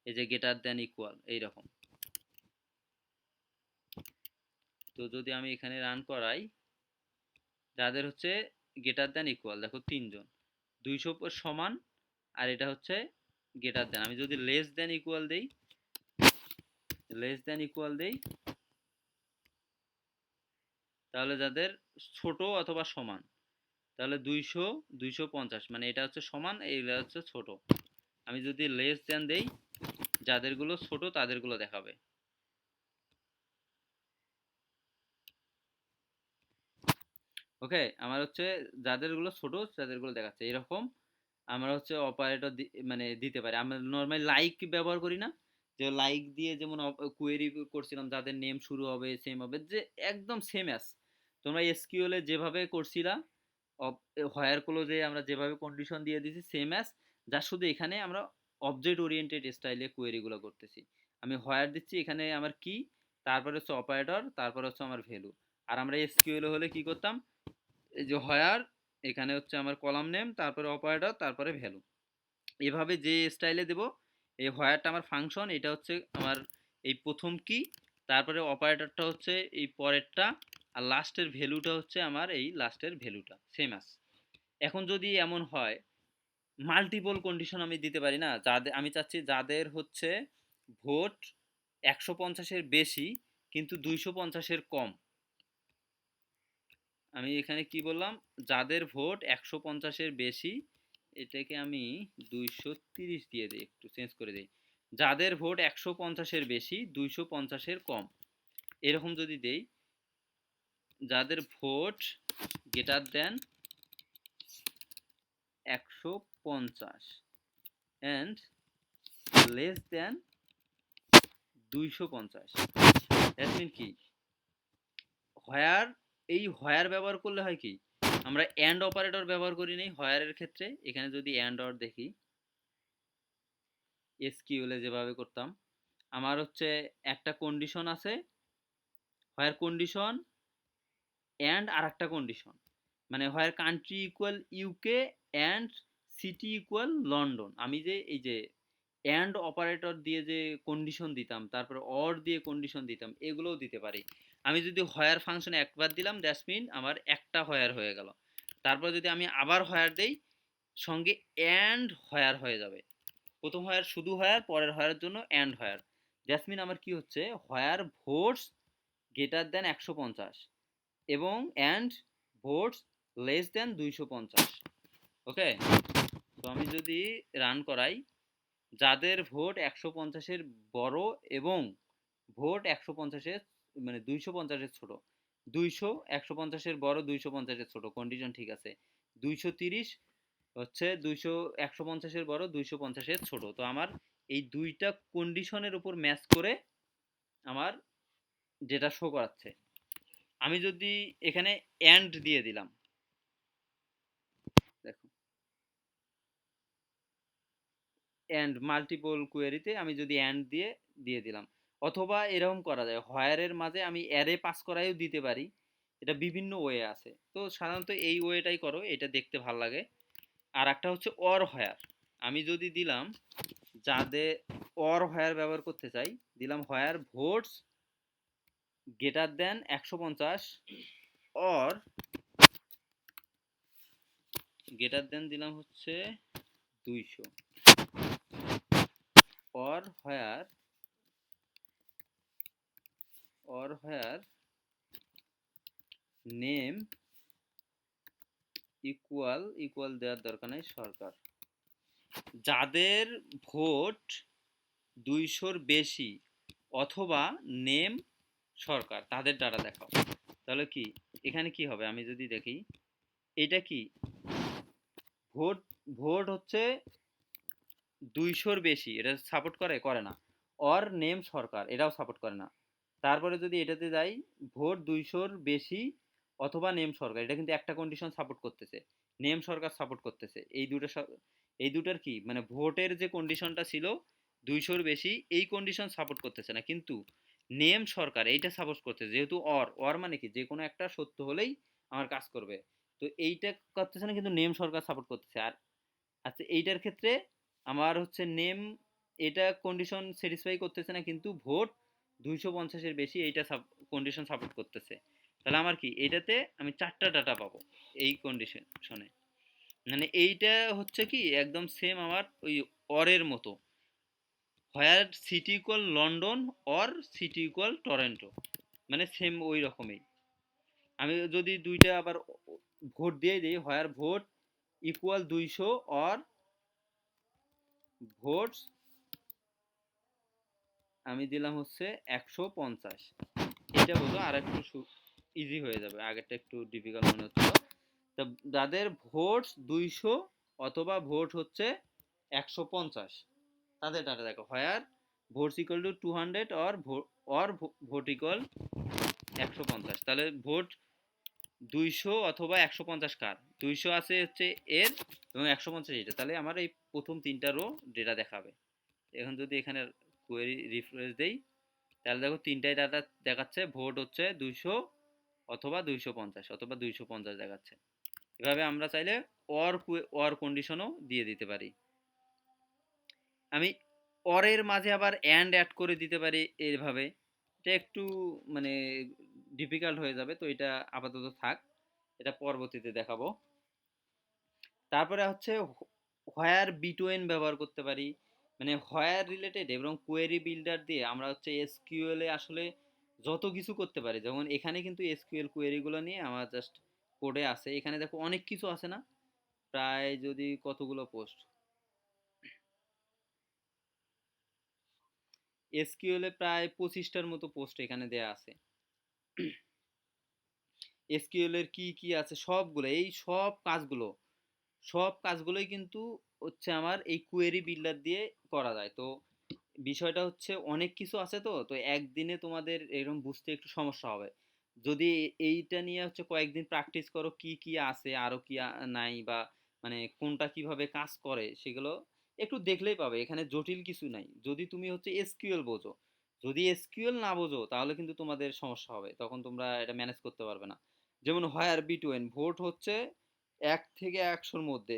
এই যে গ্রেটার দেন ইকুয়াল এইরকম। তো যদি আমি এখানে রান করাই, যাদের হচ্ছে গ্রেটার দেন ইকুয়াল, দেখো 3 জন, 200 সমান, আর এটা হচ্ছে গ্রেটার দেন। আমি যদি লেস দেন ইকুয়াল দেই, তাহলে যাদের ছোট অথবা সমান, তাহলে 200 250, মানে এটা হচ্ছে সমান, এইগুলো হচ্ছে ছোট। আমি যদি লেস দেন দেই, যাদেরগুলো ছোট তাদেরগুলো দেখাবে। ওকে, আমার হচ্ছে যাদেরগুলো ছোট তাদেরগুলো দেখাচ্ছে। এরকম আমরা হচ্ছে অপারেটর মানে দিতে পারি। আমরা নর্মালি লাইক ব্যবহার করি না, যে লাইক দিয়ে যেমন কোয়েরি করছিলাম, যাদের নেম শুরু হবে সেম হবে, যে একদম সেম অ্যাস তোমরা এসকিউএল এ যেভাবে করছিলা, হোয়ার ক্লোজে আমরা যেভাবে কন্ডিশন দিয়ে দিছি সেম অ্যাস, যা শুধু এখানে আমরা অবজেক্ট ওরিয়েন্টেড স্টাইলে কোয়েরিগুলো করতেছি। আমি হোয়ার দিচ্ছি, এখানে আমার কি, তারপরে হচ্ছে অপারেটর, তারপরে হচ্ছে আমার ভ্যালু। আর আমরা এসকিউএল হলে কি করতাম, এই যে হোয়ার, এখানে হচ্ছে আমার কলাম নেম, তারপরে অপারেটর, তারপরে ভ্যালু, এভাবে যে স্টাইলে দেব। এই হোয়ারটা আমার ফাংশন, এটা হচ্ছে আমার এই প্রথম কি, তারপরে অপারেটরটা হচ্ছে এই পরেরটা, আর লাস্টের ভ্যালুটা হচ্ছে আমার এই লাস্টের ভ্যালুটা সেম আছে। এখন যদি এমন হয় মাল্টিপল কন্ডিশন আমি দিতে পারি না, যাদের আমি চাচ্ছি যাদের হচ্ছে ভোট 150-এর বেশি কিন্তু 250-এর কম। আমি এখানে কি বললাম, যাদের ভোট 150-এর বেশি, এটাকে আমি 230 দিয়ে দিই, একটু চেঞ্জ করে দিই। যাদের ভোট 150-এর বেশি 250-এর কম, এরকম যদি দেই, যাদের vote greater than 150 and less than 250, that mean কি, হোয়ার, এই হোয়ার ব্যবহার করলে হয় কি, আমরা অ্যান্ড অপারেটর ব্যবহার করি নাই হোয়ারের ক্ষেত্রে। এখানে যদি অ্যান্ড অর দেখি এসকিউএলে যেভাবে করতাম, আমার হচ্ছে একটা কন্ডিশন আছে, হোয়ার কন্ডিশন অ্যান্ড আর একটা কন্ডিশন, মানে where country equal UK and city equal London. আমি যে এই যে অ্যান্ড অপারেটর দিয়ে যে কন্ডিশন দিতাম, তারপরে অর দিয়ে কন্ডিশন দিতাম, এগুলোও দিতে পারি। আমি যদি হোয়ার ফাংশনে একবার দিলাম, দ্যাটস মিন আমার একটা হোয়ার হয়ে গেল। তারপর যদি আমি আবার হোয়ার দেই, সঙ্গে অ্যান্ড হোয়ার হয়ে যাবে। প্রথম হোয়ার শুধু হোয়ার, পরের হোয়ারের জন্য অ্যান্ড হোয়ার। দ্যাটস মিন আমার কি হচ্ছে, হোয়ার ভোটস গ্রেটার দেন 150 এবং অ্যান্ড ভোটস লেস দেন 250। ওকে, তো আমি যদি রান করাই, যাদের ভোট 150-এর বড় এবং ভোট 150-এর মানে 250-এর ছোট, 200 150-এর বড় 250-এর ছোট, কন্ডিশন ঠিক আছে। 230 হচ্ছে 200 150-এর বড় 250-এর ছোট। তো আমার এই দুইটা কন্ডিশনের উপর ম্যাচ করে আমার যেটা শো করাচ্ছে। আমি যদি এখানে অ্যান্ড দিয়ে দিলাম, দেখো অ্যান্ড মাল্টিপল কোয়েরিতে আমি যদি অ্যান্ড দিয়ে দিয়ে দিলাম, অথবা এরকম করা যায় হোয়ারের মাঝে আমি অ্যারে পাস করাইও দিতে পারি। এটা বিভিন্ন ওয়ে আছে, তো সাধারণত এই ওয়েটাই করো, এটা দেখতে ভালো লাগে। আর একটা হচ্ছে অর হোয়ার, আমি যদি দিলাম যাদের অর হোয়ার ব্যবহার করতে চাই, দিলাম where votes greater than 150 or greater than দিলাম হচ্ছে 200, অর হোয়ার নেম ইকুয়াল দেওয়ার দরকার নাই সরকার। যাদের ভোট 200-র বেশি অথবা নেম সরকার, তাদের ডাটা দেখাও। তাহলে কি এখানে কি হবে, আমি যদি দেখি এটা কি, ভোট ভোট হচ্ছে 200-র বেশি, এটা সাপোর্ট করে না। অর নেম সরকার, এটাও সাপোর্ট করে না। তারপরে যদি এটাতে যাই, ভোট 200-র বেশি অথবা নেম সরকার, এটা কিন্তু একটা কন্ডিশন সাপোর্ট করতেছে, নেম সরকার সাপোর্ট করতেছে। এই দুটার কি মানে, ভোটের যে কন্ডিশনটা ছিল 200-র বেশি, এই কন্ডিশন সাপোর্ট করতেছে না, কিন্তু নেম সরকার এইটা সাপোর্ট করতেছে। যেহেতু অর মানে কি, যে কোনো একটা সত্য হলেই আমার কাজ করবে, তো এইটা করতেছে না, কিন্তু নেম সরকার সাপোর্ট করতেছে। আর আচ্ছা, এইটার ক্ষেত্রে আমার হচ্ছে নেম, এটা কন্ডিশন স্যাটিসফাই করতেছে না, কিন্তু ভোট 250-এর বেশি এইটা কন্ডিশন সাপোর্ট করতেছে। তাহলে আমার কি, এটাতে আমি 4টা ডাটা পাবো এই কন্ডিশনে। মানে এইটা হচ্ছে কি একদম সেম আমার ওই অরের মতো, where city equal London or city equal Toronto, মানে সেম ওই রকমই। আমি যদি দুইটা আবার ভোট দিয়ে দিই, where vote equal 200 or votes আমি দিলাম হচ্ছে 150, এটা বলো আর একটু ইজি হয়ে যাবে, আগেরটা একটু ডিফিকাল্ট মনে হচ্ছিল। তো যাদের ভোট 200 অথবা ভোট হচ্ছে 150, তাদের ডাটা দেখো, where votes equal to 200 or vote equal 150। তাহলে ভোট 200 অথবা 150 কার, 200 আছে হচ্ছে এর এবং 150 এটা, তাহলে আমার এই প্রথম 3টা রো ডেটা দেখাবে। এখন যদি এখানে কোয়েরি রিফ্রেশ দেই, তাহলে দেখো 3টাই ডাটা দেখাচ্ছে, ভোট হচ্ছে 200 অথবা 250 অথবা 250 দেখাচ্ছে। এভাবে আমরা চাইলে অর কন্ডিশনও দিয়ে দিতে পারি। আমি অরের মাঝে আবার অ্যান্ড অ্যাড করে দিতে পারি এইভাবে। এটা একটু মানে ডিফিকাল্ট হয়ে যাবে, তো এটা আপাতত থাক, এটা পরবর্তীতে দেখাবো। তারপরে হচ্ছে হোয়ার বিটুইন ব্যবহার করতে পারি, মানে হোয়ার রিলেটেড এবং কোয়েরি বিল্ডার দিয়ে আমরা হচ্ছে এসকিউএল এ আসলে যত কিছু করতে পারি। যেমন এখানে কিন্তু এসকিউএল কোয়েরিগুলো নিয়ে আমার জাস্ট কোডে আছে, এখানে দেখো অনেক কিছু আছে না, প্রায় যদি কতগুলো পোস্ট এসকিউএল এ প্রায় 25টার মতো পোস্ট এখানে দেয়া আছে। এসকিউএল এর কি কি আছে সবগুলো, এই সব কাজগুলোই কিন্তু হচ্ছে আমার এই কোয়েরি বিল্ডার দিয়ে করা যায়। তো বিষয়টা হচ্ছে অনেক কিছু আছে, তো তো একদিনে তোমাদের এরকম বুঝতে একটু সমস্যা হবে। যদি এইটা নিয়ে হচ্ছে কয়েকদিন প্র্যাকটিস করো কি কি আছে আরো কি নাই, বা মানে কোনটা কিভাবে কাজ করে সেগুলো একটু দেখলেই পাবে, এখানে জটিল কিছু নাই যদি তুমি হচ্ছে এসকিউএল বোঝো। যদি এসকিউএল না বোঝো তাহলে কিন্তু তোমাদের সমস্যা হবে, তখন তোমরা এটা ম্যানেজ করতে পারবে না। যেমন হোয়ার বিটুইন ভোট হচ্ছে 1 থেকে 100-র মধ্যে,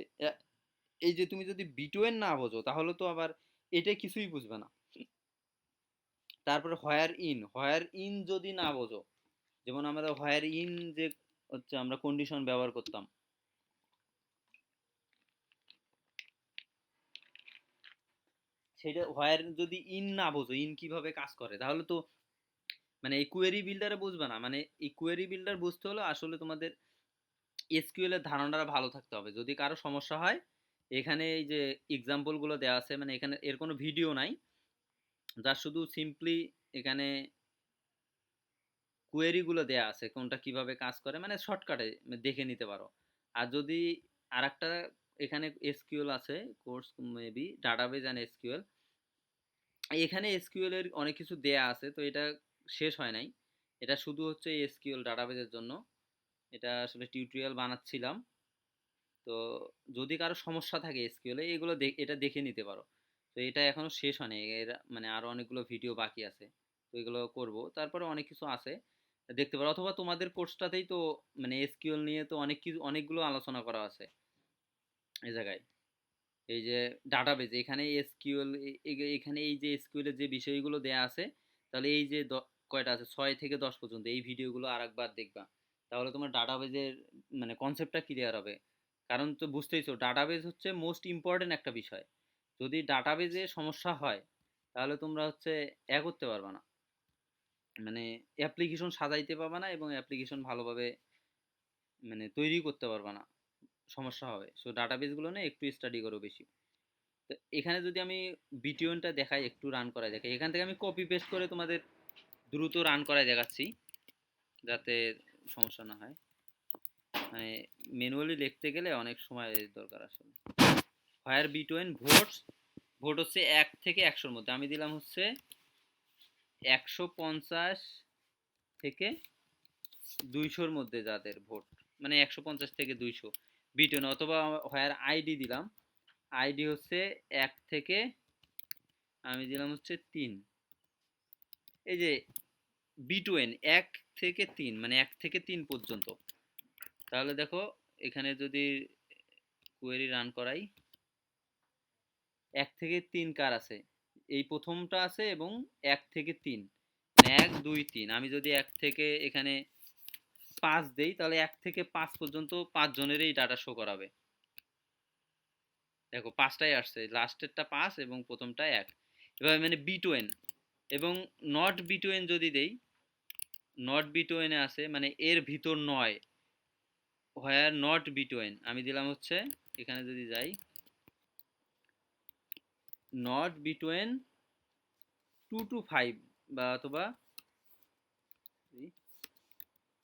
এই যে তুমি যদি বিটুইন না বোঝো তাহলে তো আবার এটা কিছুই বুঝবে না। তারপরে হোয়ার ইন যদি না বোঝো, যেমন আমরা হোয়ার ইন যে হচ্ছে আমরা কন্ডিশন ব্যবহার করতাম, সেটা হোয়ার যদি ইন না বোঝো, ইন কিভাবে কাজ করে, তাহলে তো মানে এই কোয়েরি বিল্ডারে বুঝবে না। মানে এই কোয়েরি বিল্ডার বুঝতে হলে আসলে তোমাদের এসকিউএল এর ধারণাটা ভালো থাকতে হবে। যদি কারো সমস্যা হয়, এখানে এই যে এক্সাম্পল গুলো দেওয়া আছে, মানে এখানে এর কোনো ভিডিও নাই, যা শুধু সিম্পলি এখানে কোয়েরিগুলো দেয়া আছে কোনটা কিভাবে কাজ করে, মানে শর্টকাটে দেখে নিতে পারো। আর যদি আরেকটা এখানে এসকিউএল আছে course, maybe database and SQL, এখানে এসকিউএল এর অনেক কিছু দেয়া আছে, তো এটা শেষ হয় নাই, এটা শুধু হচ্ছে এসকিউএল ডাটাবেজের জন্য, এটা আসলে টিউটোরিয়াল বানাচ্ছিলাম। তো যদি কারো সমস্যা থাকে এসকিউএল এ এগুলো এটা দেখে নিতে পারো। তো এটা এখনো শেষ হয়নি, এর মানে আরো অনেকগুলো ভিডিও বাকি আছে, তো এগুলো করব, তারপরে অনেক কিছু আছে দেখতে পারো। অথবা তোমাদের কোর্সটাতেই তো মানে এসকিউএল নিয়ে তো অনেক কিছু অনেকগুলো আলোচনা করা আছে এই জায়গায়। এই যে ডাটাবেজ, এখানে এসকিউএল, এখানে এই যে এসকিউএল এর যে বিষয়গুলো দেয়া আছে, তাহলে এই যে কয়টা আছে 6 থেকে 10 পর্যন্ত এই ভিডিওগুলো আরেকবার দেখবা, তাহলে তোমার ডাটাবেজের মানে কনসেপ্টটা ক্লিয়ার হবে। কারণ তো বুঝতেইছো ডাটাবেজ হচ্ছে মোস্ট ইম্পর্টেন্ট একটা বিষয়। যদি ডাটাবেজে সমস্যা হয় তাহলে তোমরা হচ্ছে করতে পারবে না, মানে অ্যাপ্লিকেশন সাজাইতে পারবে না এবং অ্যাপ্লিকেশন ভালোভাবে মানে তৈরি করতে পারবে না, সমস্যা হবে। সো ডাটাবেসগুলো নিয়ে একটু স্টাডি করো বেশি। তো এখানে যদি আমি বিটিওনটা দেখাই, একটু রান করাই দেখাই, এখান থেকে আমি কপি পেস্ট করে তোমাদের দ্রুত রান করাই দেখাচ্ছি যাতে সমস্যা না হয়। মানে ম্যানুয়ালি লিখতে গেলে অনেক সময় দরকার আসলে। হোয়ার বিটুইন ভোট হচ্ছে 1 থেকে 100-র মধ্যে, আমি দিলাম হচ্ছে 150 থেকে 200-র মধ্যে যাদের ভোট, মানে 150 থেকে 200 বিটুইন। অথবা হোয়ার আইডি দিলাম, আইডি হচ্ছে 1 থেকে আমি দিলাম হচ্ছে 3, এই যে বিটুইন 1 থেকে 3, মানে 1 থেকে 3 পর্যন্ত। তাহলে দেখো এখানে যদি কোয়েরি রান করাই, 1 থেকে 3 কার আছে, এই প্রথমটা আছে এবং 1 থেকে 3, মানে 1 2 3। আমি যদি 1 থেকে এখানে 5 দেই তাহলে 1 থেকে 5 পর্যন্ত 5 জনেরই ডাটা শো করাবে। দেখো 5টাই আসছে, লাস্টেরটা 5 এবং প্রথমটা 1। এভাবে মানে বিটুইন এবং নট বিটুইন যদি দেই, নট বিটুইনে আছে মানে এর ভিতর নয়, হোয়ার নট বিটুইন আমি দিলাম হচ্ছে, এখানে যদি যাই নট বিটুইন 2 to 5, বা অথবা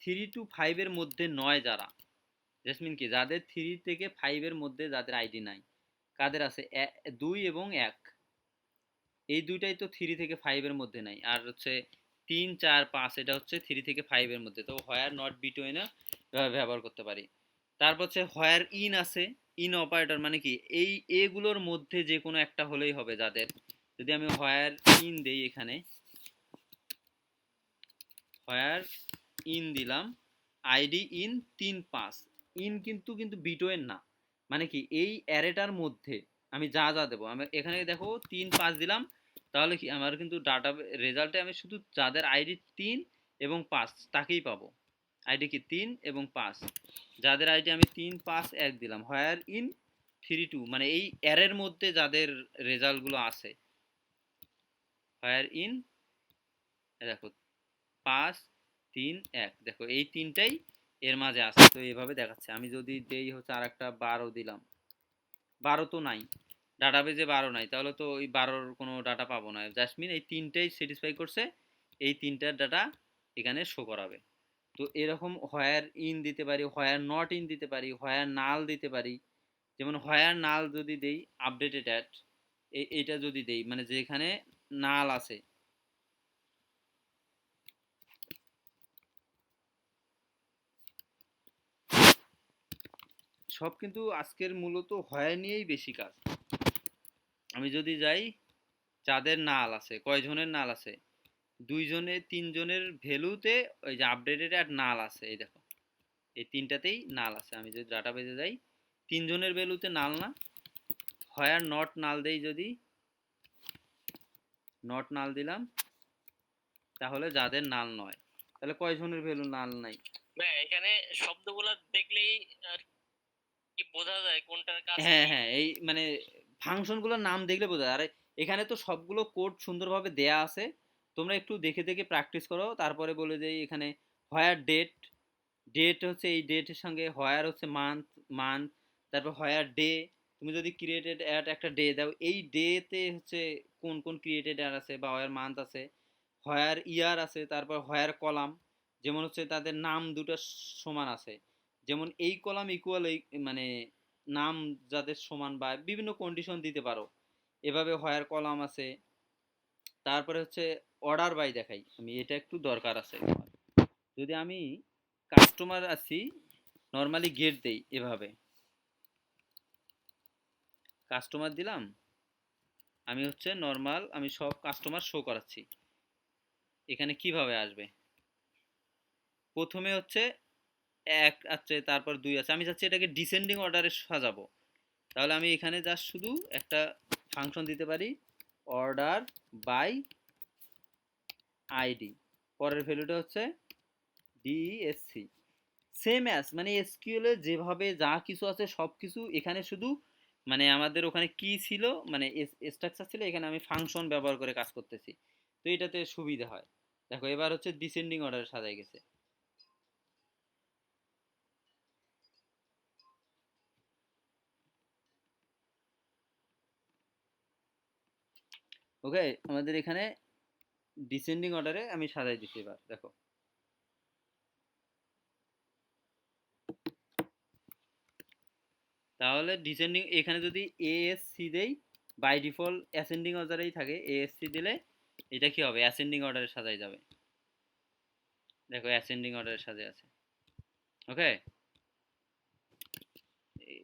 3 to 5 এর মধ্যে নয় যারা, জেসমিন কি যাদের 3 থেকে 5 এর মধ্যে যাদের আইডি নাই, কাদের আছে 2 এবং 1, এই দুইটাই তো 3 থেকে 5 এর মধ্যে নাই। আর হচ্ছে 3 4 5 এটা হচ্ছে 3 থেকে 5 এর মধ্যে, তো হোয়ার নট বিটুইন ব্যবহার করতে পারি। তারপর হচ্ছে হোয়ার ইন আছে, ইন অপারেটর মানে কি এই এগুলোর মধ্যে যে কোনো একটা হলেই হবে যাদের, যদি আমি হোয়ার ইন দেই, এখানে হোয়ার ইন দিলাম, আইডি ইন 3 5, ইন কিন্তু বিটুইন না, মানে কি এই অ্যারেটার মধ্যে আমি যা যা দেবো, আমি এখানে দেখো 3 5 দিলাম, তাহলে কি আমার কিন্তু ডাটা রেজাল্টে আমি শুধু যাদের আইডি 3 এবং 5 তাকেই পাবো। আইডি কি 3 এবং 5, যাদের আইডি আমি 3 5 1 দিলাম, হোয়ার ইন 3 2 মানে এই এর মধ্যে যাদের রেজাল্টগুলো আছে, হোয়ার ইন দেখো 5 3 1, দেখো এই তিনটাই এর মাঝে আছে। তো এইভাবে দেখাচ্ছে। আমি যদি দেই হচ্ছে আর একটা 12 দিলাম, 12 তো নাই ডাটাবেজে, 12 নাই, তাহলে তো ওই 12-র কোনো ডাটা পাবো না। জাস্টমিন এই তিনটেই স্যাটিসফাই করছে, এই তিনটার ডাটা এখানে শো করাবে। তো এরকম হোয়ার ইন দিতে পারি, হোয়ার নট ইন দিতে পারি, হোয়ার নাল দিতে পারি। যেমন হোয়ার নাল যদি দেই আপডেটেড অ্যাট, এইটা যদি দেই মানে যেখানে নাল আছে, সব কিন্তু আজকের মূলত হোয়ার নিয়েই বেশি কাজ। আমি যদি যাই যাদের নাল আছে, কয়জনের নাল আছে, 2 জনের 3 জনের ভ্যালুতে ওই যে আপডেটেড অ্যাট নাল আছে, এই দেখো এই তিনটাতেই নাল আছে। আমি যদি ডাটাবেজে যাই 3 জনের ভ্যালুতে নাল না, হোয়ার নট নাল দেই, যদি নট নাল দিলাম তাহলে যাদের নাল নয়, তাহলে কয়জনের ভ্যালু নাল নাই। ভাই এখানে শব্দগুলো দেখলেই আর কি বোঝা যায় কোনটার কাজ হ্যাঁ কি। হ্যাঁ, এই মানে ফাংশনগুলোর নাম দেখলে বোঝা যায়। আর এখানে তো সবগুলো কোড সুন্দরভাবে দেয়া আছে, তোমরা একটু দেখে দেখে প্র্যাকটিস করো। তারপরে বলে যে এখানে হোয়ার ডেট, ডেট হচ্ছে এই ডেটের সঙ্গে হোয়ার হচ্ছে মান্থ, মান্থ, তারপর হোয়ার ডে, তুমি যদি ক্রিয়েটেড অ্যাট একটা ডে দাও, এই ডেতে হচ্ছে কোন কোন ক্রিয়েটেড অ্যাড আছে বা হোয়ার মান্থ আছে, হোয়ার ইয়ার আছে, তারপর হোয়ার কলাম, যেমন হচ্ছে তাদের নাম দুটো সমান আছে, যেমন এই কলাম ইকুয়াল এই মানে নাম যাদের সমান বা বিভিন্ন কন্ডিশন দিতে পারো, এভাবে হোয়ার কলাম আছে। তারপরে হচ্ছে অর্ডার বাই দেখাই, আমি এটা একটু দরকার আছে তোমার। যদি আমি কাস্টমার আছি, নর্মালি গেট দেই এভাবে, কাস্টমার দিলাম, আমি হচ্ছে নর্মাল আমি সব কাস্টমার শো করাচ্ছি। এখানে কিভাবে আসবে, প্রথমে হচ্ছে 1 আছে, তারপর 2 আছে, আমি চাচ্ছি এটাকে ডিসেন্ডিং অর্ডারে সাজাবো। তাহলে আমি এখানে জাস্ট শুধু একটা ফাংশন দিতে পারি, অর্ডার বাই আইডি, পরের ভ্যালুটা হচ্ছে ডিএসসি, সেম অ্যাজ মানে এসকিউএল এ যেভাবে যা কিছু আছে সব কিছু এখানে শুধু মানে আমাদের ওখানে কি ছিল মানে স্ট্রাকচার ছিল, এখানে আমি ফাংশন ব্যবহার করে কাজ করতেছি। তো এটাতে সুবিধা হয়। দেখো এবার হচ্ছে ডিসেন্ডিং অর্ডারে সাজাই গেছে। ওকে, আমাদের এখানে ডিসেন্ডিং অর্ডারে আমি সাজাই দিচ্ছি। এবার দেখো তাহলে ডিসেন্ডিং এখানে যদি এএসসি দেই, বাই ডিফল্ট অ্যাসেন্ডিং অর্ডারেই থাকে, এএসসি দিলে এটা কি হবে, অ্যাসেন্ডিং অর্ডারে সাজাই যাবে। দেখো অ্যাসেন্ডিং অর্ডারে সাজে আছে। ওকে,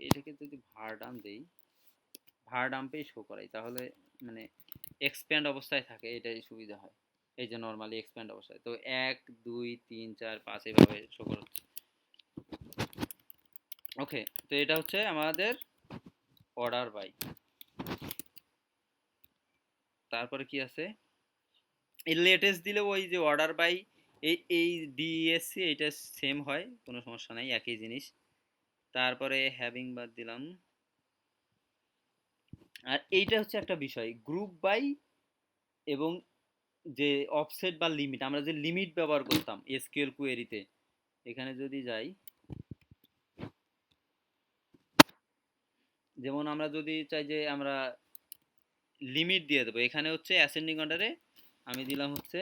এটাকে যদি ভারডাম দেই, ভারডাম্পেই শো করাই, তাহলে মানে এক্সপ্যান্ড অবস্থায় থাকে, এটাই সুবিধা হয়। এই যে নর্মালি এক্সপ্যান্ড অবস্থায়, তো 1 2 3 4 5 এইভাবে শো করছে। ওকে, তো এটা হচ্ছে আমাদের অর্ডার বাই। তারপরে কি আছে, এই লেটেস্ট দিলে ওই যে অর্ডার বাই এই ডিএসসি এটা সেম হয়, কোনো সমস্যা নাই, একই জিনিস। তারপরে হ্যাভিং বাদ দিলাম। আর এইটা হচ্ছে একটা বিষয়, গ্রুপ বাই এবং যে অফসেট বা লিমিট, আমরা যে লিমিট ব্যবহার করতাম এসকিউএল কোয়েরিতে, এখানে যদি যাই, যেমন আমরা যদি চাই যে আমরা লিমিট দিয়ে দেবো, এখানে হচ্ছে অ্যাসেন্ডিং অর্ডারে আমি দিলাম হচ্ছে,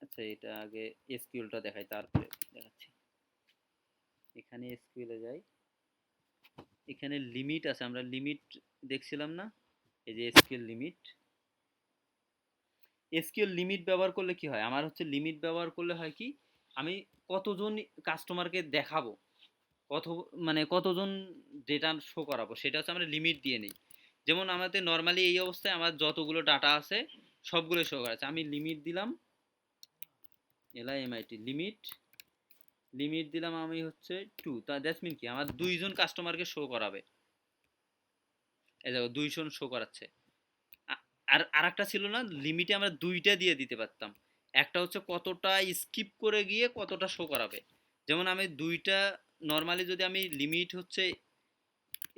আচ্ছা এটা আগে এসকিউএলটা দেখাই তারপরে দেখাচ্ছি। এখানে এসকিউএলে যাই, এখানে লিমিট আছে, আমরা লিমিট দেখছিলাম না, এই যে এসকিউএল লিমিট। এসকিউএল লিমিট ব্যবহার করলে কি হয়, আমার হচ্ছে লিমিট ব্যবহার করলে হয় কি, আমি কতজন কাস্টমারকে দেখাবো, কত মানে কতজন ডেটা শো করাবো, সেটা হচ্ছে আমরা লিমিট দিয়ে নিই। যেমন আমাদের নর্মালি এই অবস্থায় আমার যতগুলো ডাটা আছে সবগুলো শো করাচ্ছে, আমি লিমিট দিলাম, এলআইএমআইটি লিমিট, লিমিট দিলাম আমি হচ্ছে 2, তা দ্যাটস মিন কি আমার 2 জন কাস্টমারকে শো করাবে। এই দেখো 2 জন শো করাচ্ছে। আর আরেকটা ছিল না, লিমিটে আমরা 2টা দিয়ে দিতে পারতাম। একটা হচ্ছে কতটা স্কিপ করে গিয়ে কতটা শো করাবে। যেমন আমি 2টা নরমালি যদি আমি লিমিট হচ্ছে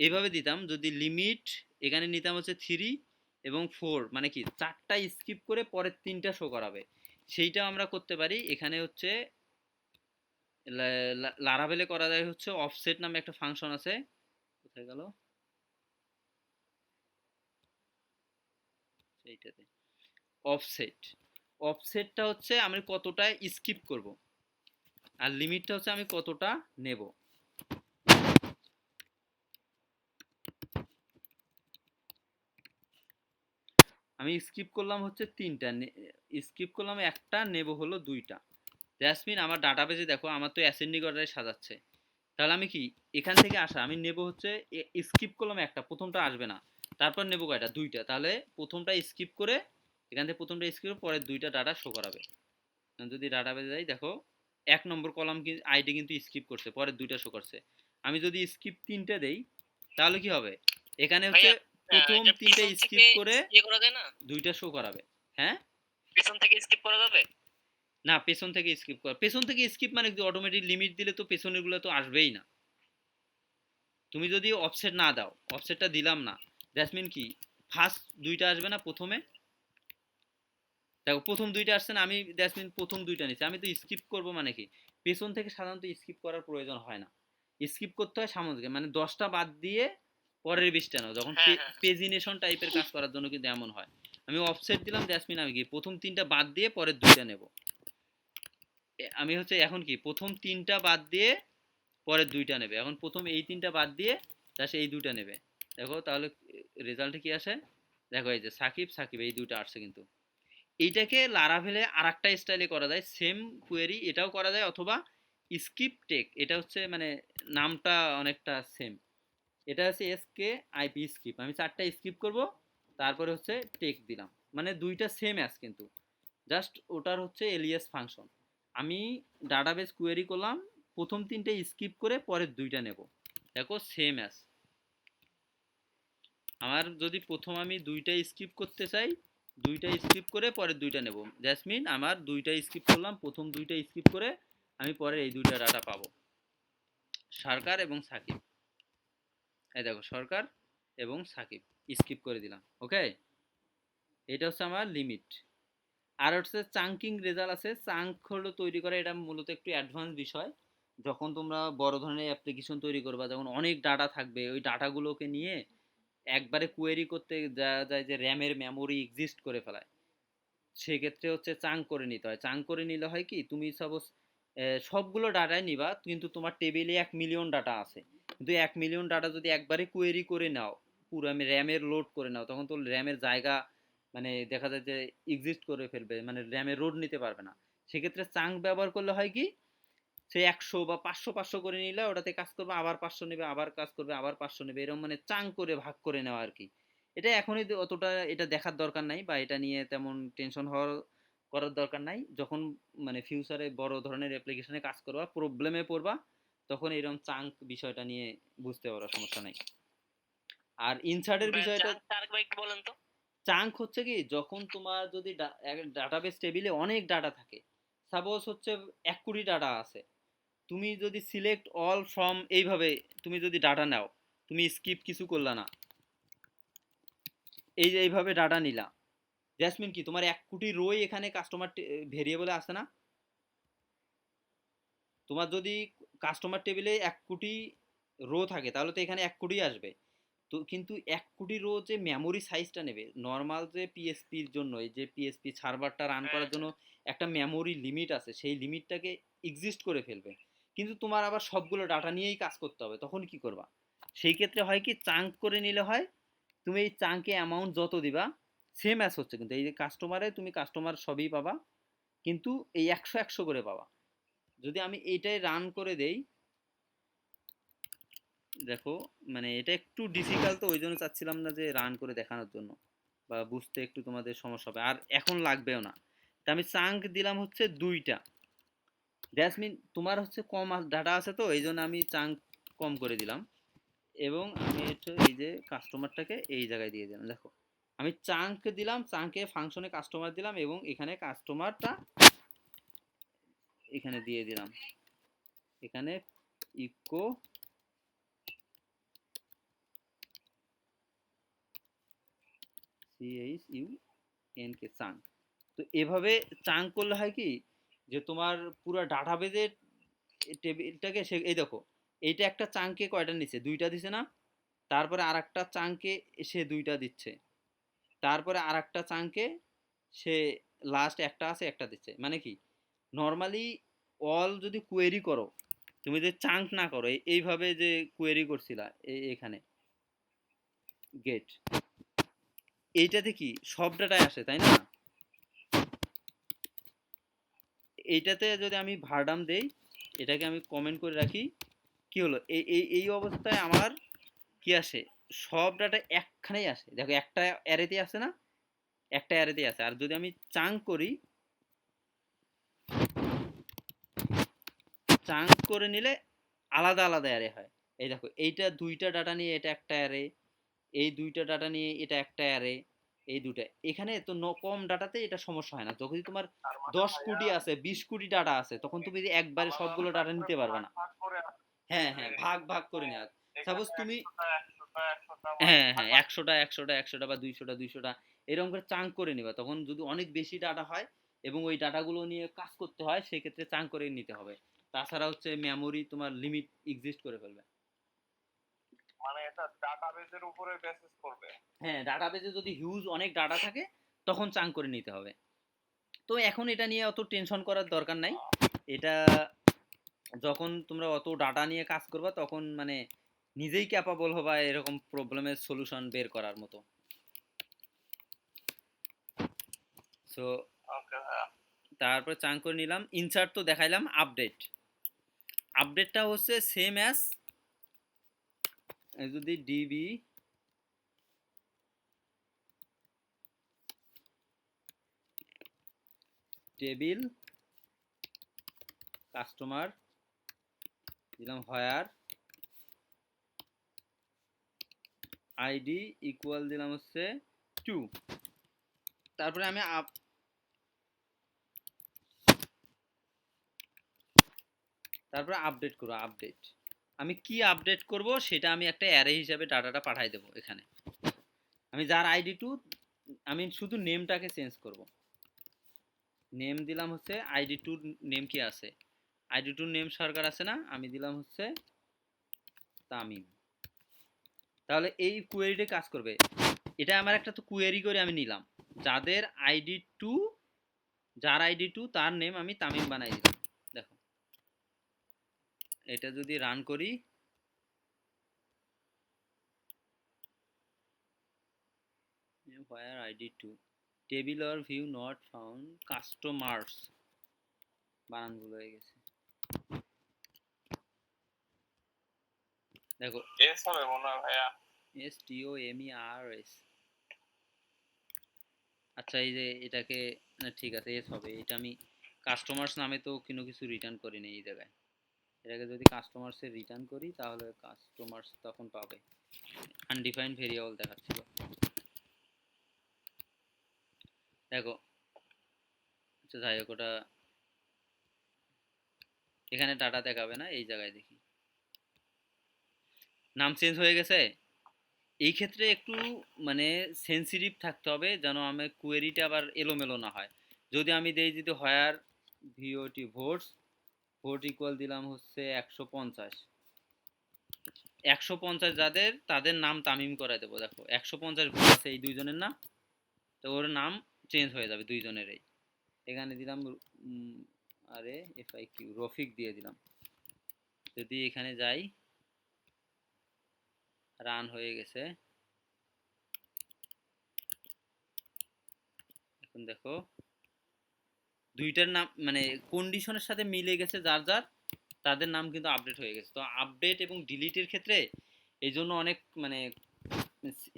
এভাবে দিতাম, যদি লিমিট এখানে নিতাম হচ্ছে 3 এবং 4, মানে কি 4টা স্কিপ করে পরের 3টা শো করাবে। সেইটা আমরা করতে পারি এখানে হচ্ছে লারাভেলে করা যায় হচ্ছে অফসেট নামে একটা ফাংশন আছে। কোথায় গেল সেইটাতে, অফসেট। অফসেটটা হচ্ছে আমি কতটা স্কিপ করব, আর লিমিটটা হচ্ছে আমি কতটা নেব। আমি স্কিপ করলাম হচ্ছে 3টা, স্কিপ করলাম একটা, নেব হলো 2টা। জাসমিন আমার ডাটাবেজে দেখো আমার তো অ্যাসেন্ডিং অর্ডারে সাজাচ্ছে। তাহলে আমি কি এখান থেকে আসা আমি নেব হচ্ছে, স্কিপ করলাম একটা, প্রথমটা আসবে না, তারপর নেব কয়টা 2টা, তাহলে প্রথমটা স্কিপ করে এখান থেকে প্রথমটা স্কিপ করে পরের 2টা ডাটা শো করাবে। যদি ডাটাবেজে যাই দেখো 1 নম্বর কলাম আইডি কিন্তু স্কিপ করছে, পরের 2টা শো করছে। আমি যদি স্কিপ 3টে দেই তাহলে কি হবে, এখানে হচ্ছে ভাইয়া প্রথম এটা 3টে পিছন স্কিপ থেকে করে ইয়ে করা যায় না? 2টা শো করাবে। হ্যাঁ, পিছন থেকে স্কিপ করা যাবে? না পেছন থেকে স্কিপ কর, পেছন থেকে স্কিপ মানে অটোমেটিক লিমিট দিলে তো পেছনের গুলো তো আসবেই না। তুমি যদি অফসেট না দাও, অফসেটটা দিলাম না, দ্যাটস মিন কি ফার্স্ট 2টা আসবে না প্রথমে। দেখো প্রথম 2টা আসছে না, আমি দ্যাটস মিন প্রথম 2টা নিচ্ছি, আমি তো স্কিপ করব মানে কি পেছন থেকে সাধারণত স্কিপ করার প্রয়োজন হয় না। স্কিপ করতে হয় সামনে থেকে, মানে 10টা বাদ দিয়ে পরের 20টা নাও, যখন হ্যাঁ হ্যাঁ পেজিনেশন টাইপের কাজ করার জন্য কিন্তু এমন হয়। আমি অফসেট দিলাম, দ্যাটস মিন আমি কি প্রথম 3টা বাদ দিয়ে পরের 2টা নেব। আমি হচ্ছে এখন কি প্রথম 3টা বাদ দিয়ে পরের 2টা নেবে, এখন প্রথম এই 3টা বাদ দিয়ে তার এই 2টা নেবে। দেখো তাহলে রেজাল্টে কি আসে, দেখো এই যে সাকিব সাকিব এই 2টা আসছে কিন্তু। এইটাকে লারাভেলে আর একটা স্টাইলে করা যায়, সেম কোয়েরি এটাও করা যায়, অথবা স্কিপ টেক, এটা হচ্ছে মানে নামটা অনেকটা সেম। এটা হচ্ছে এসকে আইপি স্কিপ, আমি 4টা স্কিপ করব, তারপরে হচ্ছে টেক দিলাম, মানে 2টা সেম অ্যাস কিন্তু, জাস্ট ওটার হচ্ছে এলিয়াস ফাংশন। আমি ডাটাবেস কোয়েরি করলাম, প্রথম 3টে স্কিপ করে পরের 2টা নেব, দেখো সেম অ্যাস। আমার যদি প্রথম আমি 2টা স্কিপ করতে চাই, 2টা স্কিপ করে পরের 2টা নেব, জাসমিন আমার 2টা স্কিপ করলাম, প্রথম 2টা স্কিপ করে আমি পরের এই 2টা ডাটা পাবো, সরকার এবং সাকিব। এই দেখো সরকার এবং সাকিব স্কিপ করে দিলাম। ওকে, এটা হচ্ছে আমার লিমিট। আর হচ্ছে চাঙ্কিং রেজাল্ট আছে, চাঙ্ক হলো তৈরি করা, এটা মূলত একটু অ্যাডভান্স বিষয়। যখন তোমরা বড় ধরনের অ্যাপ্লিকেশন তৈরি করবা, যখন অনেক ডাটা থাকবে, ওই ডাটাগুলোকে নিয়ে একবারে কোয়েরি করতে দেখা যায় যে র্যামের মেমোরি এক্সিস্ট করে ফেলায়, সেক্ষেত্রে হচ্ছে চাঙ্ক করে নিতে হয়। চাঙ্ক করে নিলে হয় কি, তুমি সাপোজ সবগুলো ডাটাই নিবা, কিন্তু তোমার টেবিলে 1 মিলিয়ন ডাটা আছে, কিন্তু 1 মিলিয়ন ডাটা যদি একবারে কোয়েরি করে নাও, পুরো আমি র্যামের লোড করে নাও, তখন তো র্যামের জায়গা মানে দেখা যায় যে এক্সিস্ট করে ফেলবে, মানে র্যামের লোড নিতে পারবে না। সেক্ষেত্রে চাঙ্ক ব্যবহার করলে হয় কি, সে 100 বা 500 করে নিলে ওটাতে কাজ করবে, আবার 500 নেবে, আবার কাজ করবে, আবার 500 নেবে, এরকম মানে চাঙ্ক করে ভাগ করে নেওয়া আর কি। এটা এখনই অতটা এটা দেখার দরকার নাই, বা এটা নিয়ে তেমন টেনশন হওয়ার করার দরকার নাই। যখন মানে ফিউচারে বড় ধরনের অ্যাপ্লিকেশনে কাজ করবা, প্রবলেমে পড়বা, তখন এরকম চাঙ্ক বিষয়টা নিয়ে বুঝতে পারো, সমস্যা নাই। আর ইনসার্টের বিষয়টা, চার ভাই একটু বলেন তো। চাঙ্ক হচ্ছে কি, যখন তোমার যদি ডাটাবেস টেবিলে অনেক ডাটা থাকে, সাপোজ হচ্ছে 1 কোটি ডাটা আছে, তুমি যদি সিলেক্ট অল ফ্রম এইভাবে তুমি যদি ডাটা নাও, তুমি স্কিপ কিছু করলা না, এই যে এইভাবে ডাটা নিলা, জাসমিন কি তোমার 1 কোটি রোই এখানে কাস্টমার ভেরিয়েবলে আসে না। তোমার যদি কাস্টমার টেবিলে 1 কোটি রো থাকে, তাহলে তো এখানে 1 কোটি আসবে। তো কিন্তু 1 কোটি রো যে মেমোরি সাইজটা নেবে, নর্মাল যে পিএসপির জন্য, এই যে পিএসপি সার্ভারটা রান হ্যাঁ করার জন্য একটা মেমোরি লিমিট আছে, সেই লিমিটটাকে এক্সিস্ট করে ফেলবে। কিন্তু তোমার আবার সবগুলো ডাটা নিয়েই কাজ করতে হবে, তখন কি করবা, সেই ক্ষেত্রে হয় কি চাঙ্ক করে নিলে হয়, তুমি এই চাঙ্কে অ্যামাউন্ট যত দিবা সেম অ্যাস হচ্ছে, কিন্তু এই যে কাস্টমারে তুমি কাস্টমার সবই পাবা, কিন্তু এই 100 করে পাবা। যদি আমি এইটাই রান করে দেই, দেখো মানে এটা একটু ডিফিকাল্ট, তো ওই জন্য চাচ্ছিলাম না যে রান করে দেখানোর জন্য, বা বুঝতে একটু তোমাদের সমস্যা হবে, আর এখন লাগবেও না। তা আমি চাঙ্ক দিলাম হচ্ছে 2টা, জেসমিন তোমার হচ্ছে কম ডাটা আছে, তো এই জন্য আমি চাঙ্ক কম করে দিলাম, এবং আমি হচ্ছে এই যে কাস্টমারটাকে এই জায়গায় দিয়ে দিলাম। দেখো আমি চাঙ্ক দিলাম, চাঙ্কে ফাংশনে কাস্টমার দিলাম, এবং এখানে কাস্টমারটা এখানে দিয়ে দিলাম, এখানে ইকো CHUNK চাঙ্ক। তো এভাবে চাঙ্ক করলে হয় কি, যে তোমার পুরো ডাটাবেজের টেবিলটাকে সে, এই দেখো এইটা একটা চাঙ্কে কয়টা নিচ্ছে, দুইটা দিছে না, তারপরে আর একটা চাঙ্কে সে দুইটা দিচ্ছে, তারপরে আর একটা চাঙ্কে সে লাস্ট একটা আছে একটা দিচ্ছে। মানে কি, নর্মালি অল যদি কোয়েরি করো, তুমি যদি চাঙ্ক না করো, এইভাবে যে কোয়েরি করছিলা এখানে গেট, এইটাতে কি সব ডাটাই আসে, তাই না? এইটাতে যদি আমি ভার্ডাম দেই, এটাকে আমি কমেন্ট করে রাখি, কি হলো, এই অবস্থায় আমার কি আসে, সব ডাটা একখানেই আসে। দেখো একটা অ্যারেতে আসে না, একটা অ্যারেতে আছে। আর যদি আমি চাঙ্ক করি, চাঙ্ক করে নিলে আলাদা আলাদা অ্যারে হয়। এই দেখো এইটা দুইটা ডাটা নিয়ে এটা একটা অ্যারে, এই দুইটা ডাটা নিয়ে এটা একটা অ্যারে, এই দুটা এখানে তো কম ডাটাতে এটা সমস্যা হয় না। যখন তোমার তার মানে 10 ভাইয়া কোটি আছে, 20 কোটি ডাটা আছে, তখন তুমি যদি একবারে আলাদা সবগুলো আলাদা ডাটা করে নিতে পারবে ভাগ না। ভাগ করে হ্যাঁ হ্যাঁ, ভাগ ভাগ করে নেওয়া। সাপোজ এখানে তুমি, 100টা মানে হ্যাঁ ভাগ হ্যাঁ, ভাগ। 100টা বা 200টা এরকম করে চাঙ্ক করে নিবা। তখন যদি অনেক বেশি ডাটা হয় এবং ওই ডাটাগুলো নিয়ে কাজ করতে হয়, সেক্ষেত্রে চাঙ্ক করে নিতে হবে। তাছাড়া হচ্ছে মেমোরি তোমার লিমিট এক্সিস্ট করে ফেলবে। মানে এটা ডাটাবেজের উপরে বেসিস করবে। হ্যাঁ, ডাটাবেজে যদি হিউজ অনেক ডাটা থাকে, তখন চাঙ্ক করে নিতে হবে। তো এখন এটা নিয়ে অত টেনশন করার দরকার নাই। এটা যখন তোমরা অত ডাটা নিয়ে কাজ করবা, তখন মানে নিজেই ক্যাপাবল হবা এরকম প্রবলেমের সলিউশন বের করার মতো। সো ওকে ভাইয়া। তারপর চাঙ্ক করে নিলাম, ইনসার্ট তো দেখাইলাম। আপডেট, আপডেটটা হচ্ছে সেম অ্যাজ, যদি ডিবি টেবিল কাস্টমার দিলাম, হোয়ার আইডি ইকুয়াল দিলাম হচ্ছে 2, তারপরে আমি তারপরে আপডেট করব। আপডেট, আমি কি আপডেট করব সেটা আমি একটা অ্যারে হিসাবে ডাটাটা পাঠাই দেবো এখানে। আমি যার আইডি 2, আমি শুধু নেমটাকে চেঞ্জ করব। নেম দিলাম হচ্ছে আইডি 2, নেম কি আছে, আইডি 2 নেম সরকার আছে না, আমি দিলাম হচ্ছে তামিম। তাহলে এই কোয়েরিটা কাজ করবে। এটা আমার একটা তো কোয়েরি করে আমি নিলাম, যাদের আইডি 2, যার আইডি 2 তার নেম আমি তামিম বানাই দিলাম। দেখো এটা যদি রান করি, where id 2 table or view not found customers, বানান ভুল হয়ে গেছে। দেখো এস হবে মনে হয় ভাইয়া। STOMERS, আচ্ছা এই যে এটাকে, না ঠিক আছে এস হবে। এটা আমি কাস্টমার্স নামে তো কোনো কিছু রিটার্ন করিনি এই জায়গায়। এটাকে যদি কাস্টমার্সে রিটার্ন করি, তাহলে কাস্টমার্স তখন পাবে। আনডিফাইন্ড ভেরিয়েবল দেখাচ্ছিল। দেখো আচ্ছা যাই হোক, ওটা এখানে ডাটা দেখাবে না, এই জায়গায় দেখি নাম চেঞ্জ হয়ে গেছে। এই ক্ষেত্রে একটু মানে সেন্সিটিভ থাকতে হবে, যেন আমার কোয়েরিটা আবার এলোমেলো না হয়। যদি আমি দেই যদি হোয়ার ভিওটি ভোটস, ভোট ইকুয়াল দিলাম হচ্ছে 150, 150 যাদের, তাদের নাম তামিম করে দেবো। দেখো 150 ভোট আছে এই দুইজনের নাম, তো ওর নাম চেঞ্জ হয়ে যাবে দুইজনেরই। এখানে দিলাম আরে FIQ রফিক দিয়ে দিলাম। যদি এখানে যাই, রান হয়ে গেছে। এখন দেখো দুইটার নাম মানে কন্ডিশনের সাথে মিলে গেছে, যার যার তাদের নাম কিন্তু আপডেট হয়ে গেছে। তো আপডেট এবং ডিলিটের ক্ষেত্রে এই জন্য অনেক মানে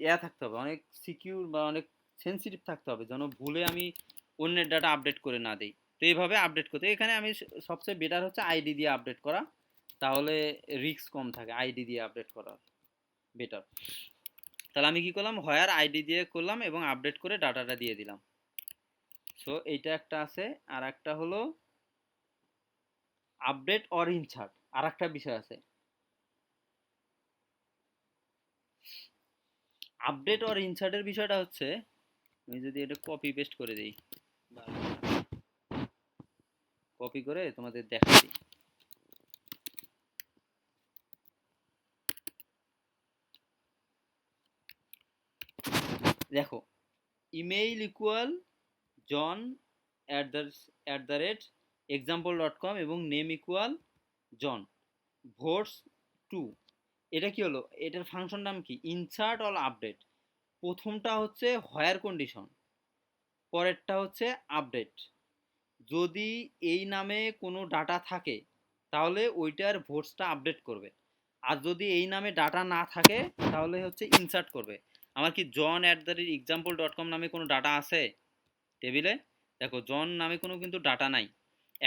ইয়া থাকতে হবে, অনেক সিকিউর বা অনেক সেন্সিটিভ থাকতে হবে, যেন ভুলে আমি অন্যের ডাটা আপডেট করে না দেই। তো এইভাবে আপডেট করতে, এখানে আমি সবচেয়ে বেটার হচ্ছে আইডি দিয়ে আপডেট করা, তাহলে রিস্ক কম থাকে, আইডি দিয়ে আপডেট করা বেটার। তাহলে আমি কি করলাম, হোয়ার আইডি দিয়ে করলাম এবং আপডেট করে ডাটাটা দিয়ে দিলাম। সো এইটা একটা আছে। আর একটা হলো আপডেট অর ইনসার্ট, আর একটা বিষয় আছে। আপডেট অর ইনসার্টের বিষয়টা হচ্ছে, আমি যদি এটা কপি পেস্ট করে দিই, কপি করে তোমাদের দেখাচ্ছি। দেখো, email equal John at the rate example.com এবং নেম ইকুয়াল জন ভোটস 2। এটা কি হলো, এটার ফাংশন নাম কি, ইনসার্ট অল আপডেট। প্রথমটা হচ্ছে হোয়ার কন্ডিশন, পরেরটা হচ্ছে আপডেট। যদি এই নামে কোনো ডাটা থাকে তাহলে ওইটার ভোটসটা আপডেট করবে, আর যদি এই নামে ডাটা না থাকে তাহলে হচ্ছে ইনসার্ট করবে। আমার কি জন অ্যাট দ্য রেট example.com নামে কোনো ডাটা আছে টেবিলে? দেখো, জন নামে কোনো কিন্তু ডাটা নাই।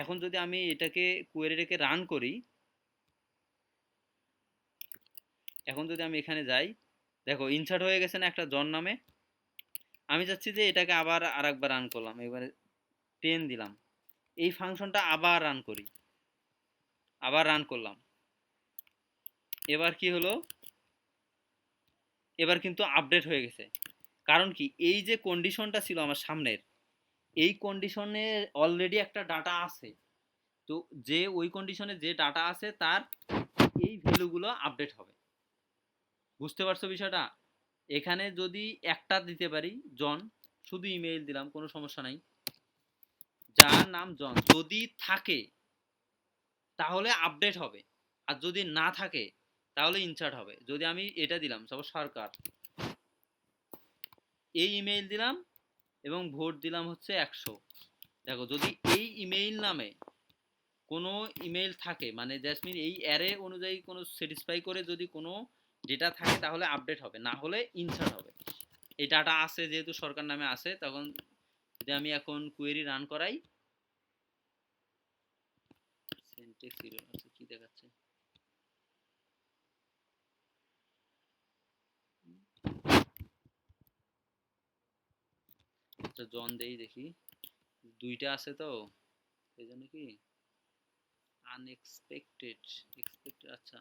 এখন যদি আমি এটাকে কোয়েরিটাকে রান করি, এখন যদি আমি এখানে যাই, দেখো ইনসার্ট হয়ে গেছে না একটা জন নামে। আমি চাচ্ছি যে এটাকে আবার আরেকবার রান করলাম, এবারে 10 দিলাম, এই ফাংশনটা আবার রান করি, আবার রান করলাম। এবার কি হলো, এবার কিন্তু আপডেট হয়ে গেছে। কারণ কি, এই যে কন্ডিশনটা ছিল আমার সামনের, এই কন্ডিশনে অলরেডি একটা ডাটা আছে। তো যে ওই কন্ডিশনে যে ডাটা আছে তার এই ভ্যালুগুলো আপডেট হবে। বুঝতে পারছো বিষয়টা? এখানে যদি একটা দিতে পারি জন, শুধু ইমেইল দিলাম, কোনো সমস্যা নাই, যার নাম জন, যদি থাকে তাহলে আপডেট হবে, আর যদি না থাকে তাহলে ইনসার্ট হবে। যদি আমি এটা দিলাম, সাপোজ সরকার, এই ইমেইল দিলাম এবং ভোট দিলাম হচ্ছে 100। দেখো, যদি এই ইমেইল নামে কোনো ইমেইল থাকে, মানে জ্যাসমিন এই অ্যারে অনুযায়ী কোনো স্যাটিসফাই করে যদি কোনো ডেটা থাকে তাহলে আপডেট হবে, না হলে ইনসার্ট হবে। এই ডাটা আছে যেহেতু সরকার নামে আছে, তখন যদি আমি এখন কোয়েরি রান করাই, সিনট্যাক্স এরর আছে, কি দেখাচ্ছে, আচ্ছা জন দেই দেখি, দুইটা আছে তো এই জন্য কি আনএক্সপেক্টেড এক্সপেক্টেড, আচ্ছা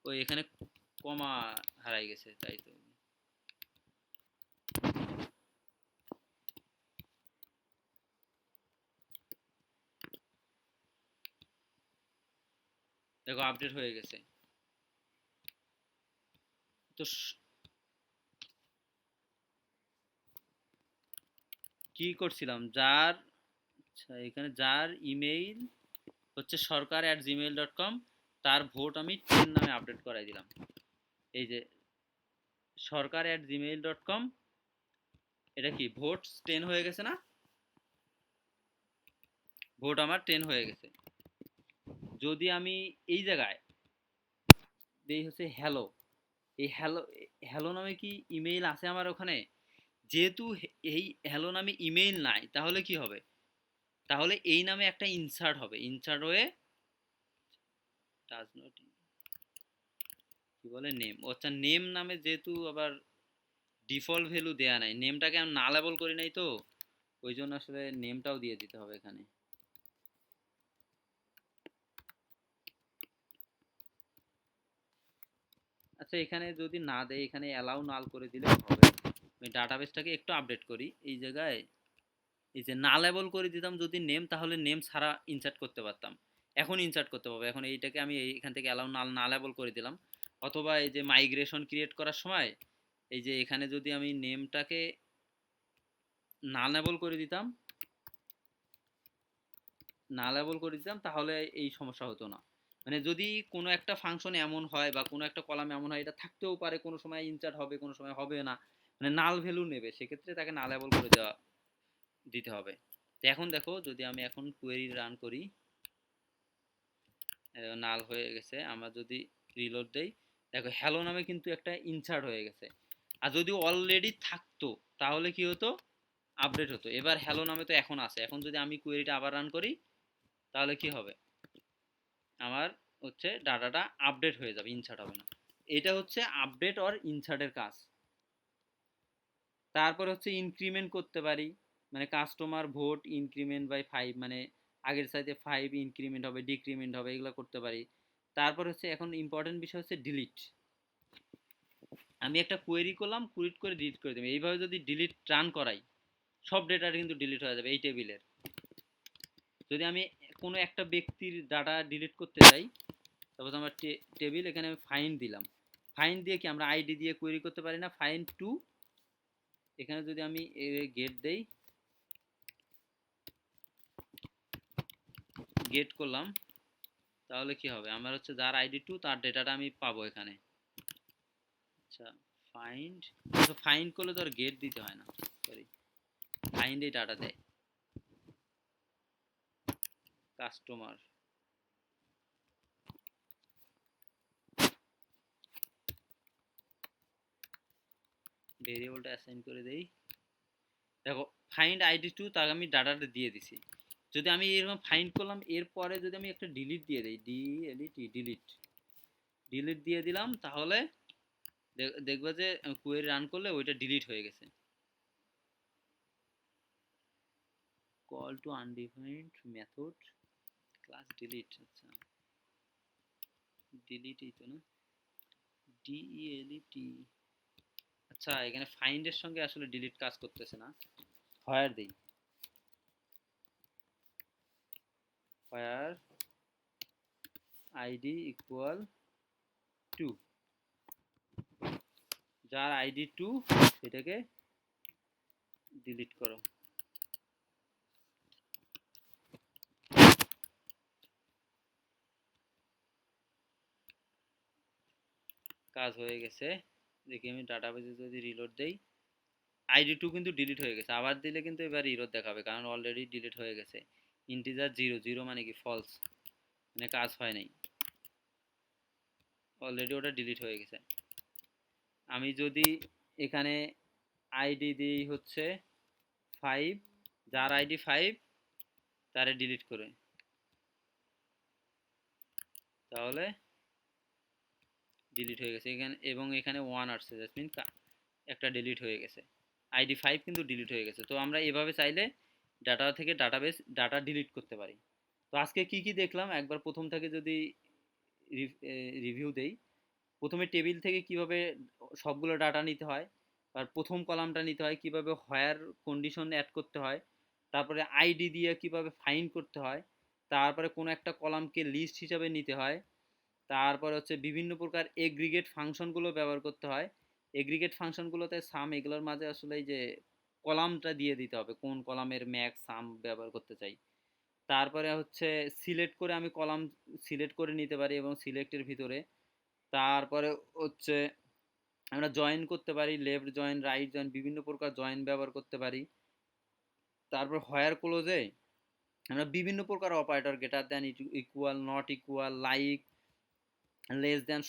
ওই এখানে কমা হারাই গেছে, তাই তো। দেখো আপডেট হয়ে গেছে। তো কি করছিলাম, যার, আচ্ছা এখানে যার ইমেইল হচ্ছে sarkar@gmail.com, তার ভোট আমি 10 নামে আপডেট করাই দিলাম। এই যে sarkar@gmail.com, এটা কি ভোট 10 হয়ে গেছে না, ভোট আমার 10 হয়ে গেছে। যদি আমি এই জায়গায় দেই হচ্ছে হ্যালো, এই হ্যালো, হ্যালো নামে কি ইমেইল আছে আমার ওখানে? যেহেতু এই হ্যালো নামে ইমেইল নাই, তাহলে কি হবে, তাহলে এই নামে একটা ইনসার্ট হবে, ইনসার্ট হয়ে ডাজ নট, কি বলে, নেম, আচ্ছা নেম নামে যেহেতু আবার ডিফল্ট ভ্যালু দেয়া নাই, নেমটাকে আমি না লেবল করি নাই, তো ওই জন্য আসলে নেমটাও দিয়ে দিতে হবে এখানে। আচ্ছা এখানে যদি না দেয়, এখানে অ্যালাউ নাল করে দিলে হবে। আমি ডাটাবেসটাকে একটু আপডেট করি, এই জায়গায় এই যে না লেবল করে দিতাম যদি নেম, তাহলে নেম ছাড়া ইনসার্ট করতে পারতাম, এখন ইনসার্ট করতে পারবো। এখন এইটাকে আমি এখান থেকে অ্যালাউ নাল না লেবল করে দিলাম। অথবা এই যে মাইগ্রেশন ক্রিয়েট করার সময় এই যে এখানে যদি আমি নেমটাকে না লেবল করে দিতাম, না লেবল করে দিতাম, তাহলে এই সমস্যা হতো না। মানে যদি কোনো একটা ফাংশন এমন হয় বা কোনো একটা কলাম এমন হয়, এটা থাকতেও পারে কোনো সময় ইনসার্ট হবে, কোনো সময় হবে না, মানে নাল ভ্যালু নেবে, সেক্ষেত্রে তাকে না লেবল করে দেওয়া দিতে হবে। তো এখন দেখো, যদি আমি এখন কোয়েরি রান করি, নাল হয়ে গেছে। আমরা যদি রিলোড দেই, দেখো হ্যালো নামে কিন্তু একটা ইনসার্ট হয়ে গেছে। আর যদি অলরেডি থাকতো তাহলে কি হতো, আপডেট হতো, এবার হ্যালো নামে তো এখন আছে। এখন যদি আমি কোয়েরিটা আবার রান করি তাহলে কি হবে, আমার হচ্ছে ডাটাটা আপডেট হয়ে যাবে, ইনসার্ট হবে না। এটা হচ্ছে আপডেট অর ইনসার্টের কাজ। তারপর হচ্ছে ইনক্রিমেন্ট করতে পারি, মানে কাস্টমার ভোট ইনক্রিমেন্ট বাই 5, মানে আগের চাইতে 5 ইনক্রিমেন্ট হবে, ডিক্রিমেন্ট হবে, এগুলো করতে পারি। তারপর হচ্ছে এখন ইম্পর্টেন্ট বিষয় হচ্ছে ডিলিট। আমি একটা কোয়েরি করলাম, কুইট করে ডিলিট করে দেবো। এইভাবে যদি ডিলিট রান করাই সব ডেটা কিন্তু ডিলিট হয়ে যাবে এই টেবিলের। যদি আমি কোনো একটা ব্যক্তির ডাটা ডিলিট করতে চাই, তারপর আমার টেবিল, এখানে আমি ফাইন্ড দিলাম। ফাইন্ড দিয়ে কি আমরা আইডি দিয়ে কোয়েরি করতে পারি না, ফাইন্ড টু, এখানে যদি আমি গেট দেই, গেট করলাম, তাহলে কি হবে, আমার হচ্ছে যার আইডি 2 তার ডেটাটা আমি পাবো এখানে। আচ্ছা, ফাইন্ড, তো ফাইন্ড করলে তো আর গেট দিতে হয় না, সরি, ফাইন্ড এই ডাটা দেয় কাস্টমার। ভেরিয়েবলটা অ্যাসাইন করে দেই, দেখো ফাইন্ড আইডি 2 তাকে আমি ডাটাটা দিয়ে দিছি। যদি আমি এরকম ফাইন্ড করলাম, এরপরে যদি আমি একটা ডিলিট দিয়ে দিই, ডিলিট, ডিলিট দিয়ে দিলাম, তাহলে দেখবা যে কোয়েরি রান করলে ওইটা ডিলিট হয়ে গেছে। Call to undefined method class delete, আচ্ছা ডিলিট এই তো না, ডিইএলইটি, আচ্ছা এখানে ফাইন্ডের সঙ্গে আসলে ডিলিট কাজ করতেছে না। হোয়ার দেই, হোয়ার আইডি ইকুয়াল টু, যার আইডি 2 সেটাকে ডিলিট করো। কাজ হয়ে গেছে, দেখি আমি ডাটাবেজে যদি রিলোড দেই, আইডি 2 কিন্তু ডিলিট হয়ে গেছে। আবার দিলে কিন্তু এবার ইরর দেখাবে, কারণ অলরেডি ডিলিট হয়ে গেছে। ইন্টিজার 0, 0 মানে কি ফলস, মানে কাজ হয় নাই, অলরেডি ওটা ডিলিট হয়ে গেছে। আমি যদি এখানে আইডি দিই হচ্ছে 5, যার আইডি 5 তারে ডিলিট করে, তাহলে ডিলিট হয়ে গেছে এখানে, এবং এখানে 1 আসছে, দ্যাট মিন একটা ডিলিট হয়ে গেছে, আইডি 5 কিন্তু ডিলিট হয়ে গেছে। তো আমরা এভাবে চাইলে ডাটা থেকে ডাটাবেস ডাটা ডিলিট করতে পারি। তো আজকে কি কি দেখলাম একবার প্রথম থেকে যদি রিভিউ দেই। প্রথমে টেবিল থেকে কিভাবে সবগুলো ডাটা নিতে হয়, আর প্রথম কলামটা নিতে হয় কিভাবে, হোয়ার কন্ডিশন অ্যাড করতে হয়, তারপরে আইডি দিয়ে কিভাবে ফাইন্ড করতে হয়, তারপরে কোনো একটা কলামকে লিস্ট হিসাবে নিতে হয়, তারপর হচ্ছে বিভিন্ন প্রকার এগ্রিগেট ফাংশনগুলো ব্যবহার করতে হয়। এগ্রিগেট ফাংশনগুলোতে সাম, এগুলোর মাঝে আসলে এই যে কলামটা দিয়ে দিতে হবে, কোন কলামের ম্যাক্স সাম ব্যবহার করতে চাই। তারপরে হচ্ছে সিলেক্ট করে আমি কলাম সিলেক্ট করে নিতে পারি, এবং সিলেক্টের ভিতরে তারপরে হচ্ছে আমরা জয়েন করতে পারি, লেফট জয়েন, রাইট জয়েন, বিভিন্ন প্রকার জয়েন ব্যবহার করতে পারি। তারপর হোয়ার ক্লোজে আমরা বিভিন্ন প্রকার operator, greater than, equal, not equal, like, less than,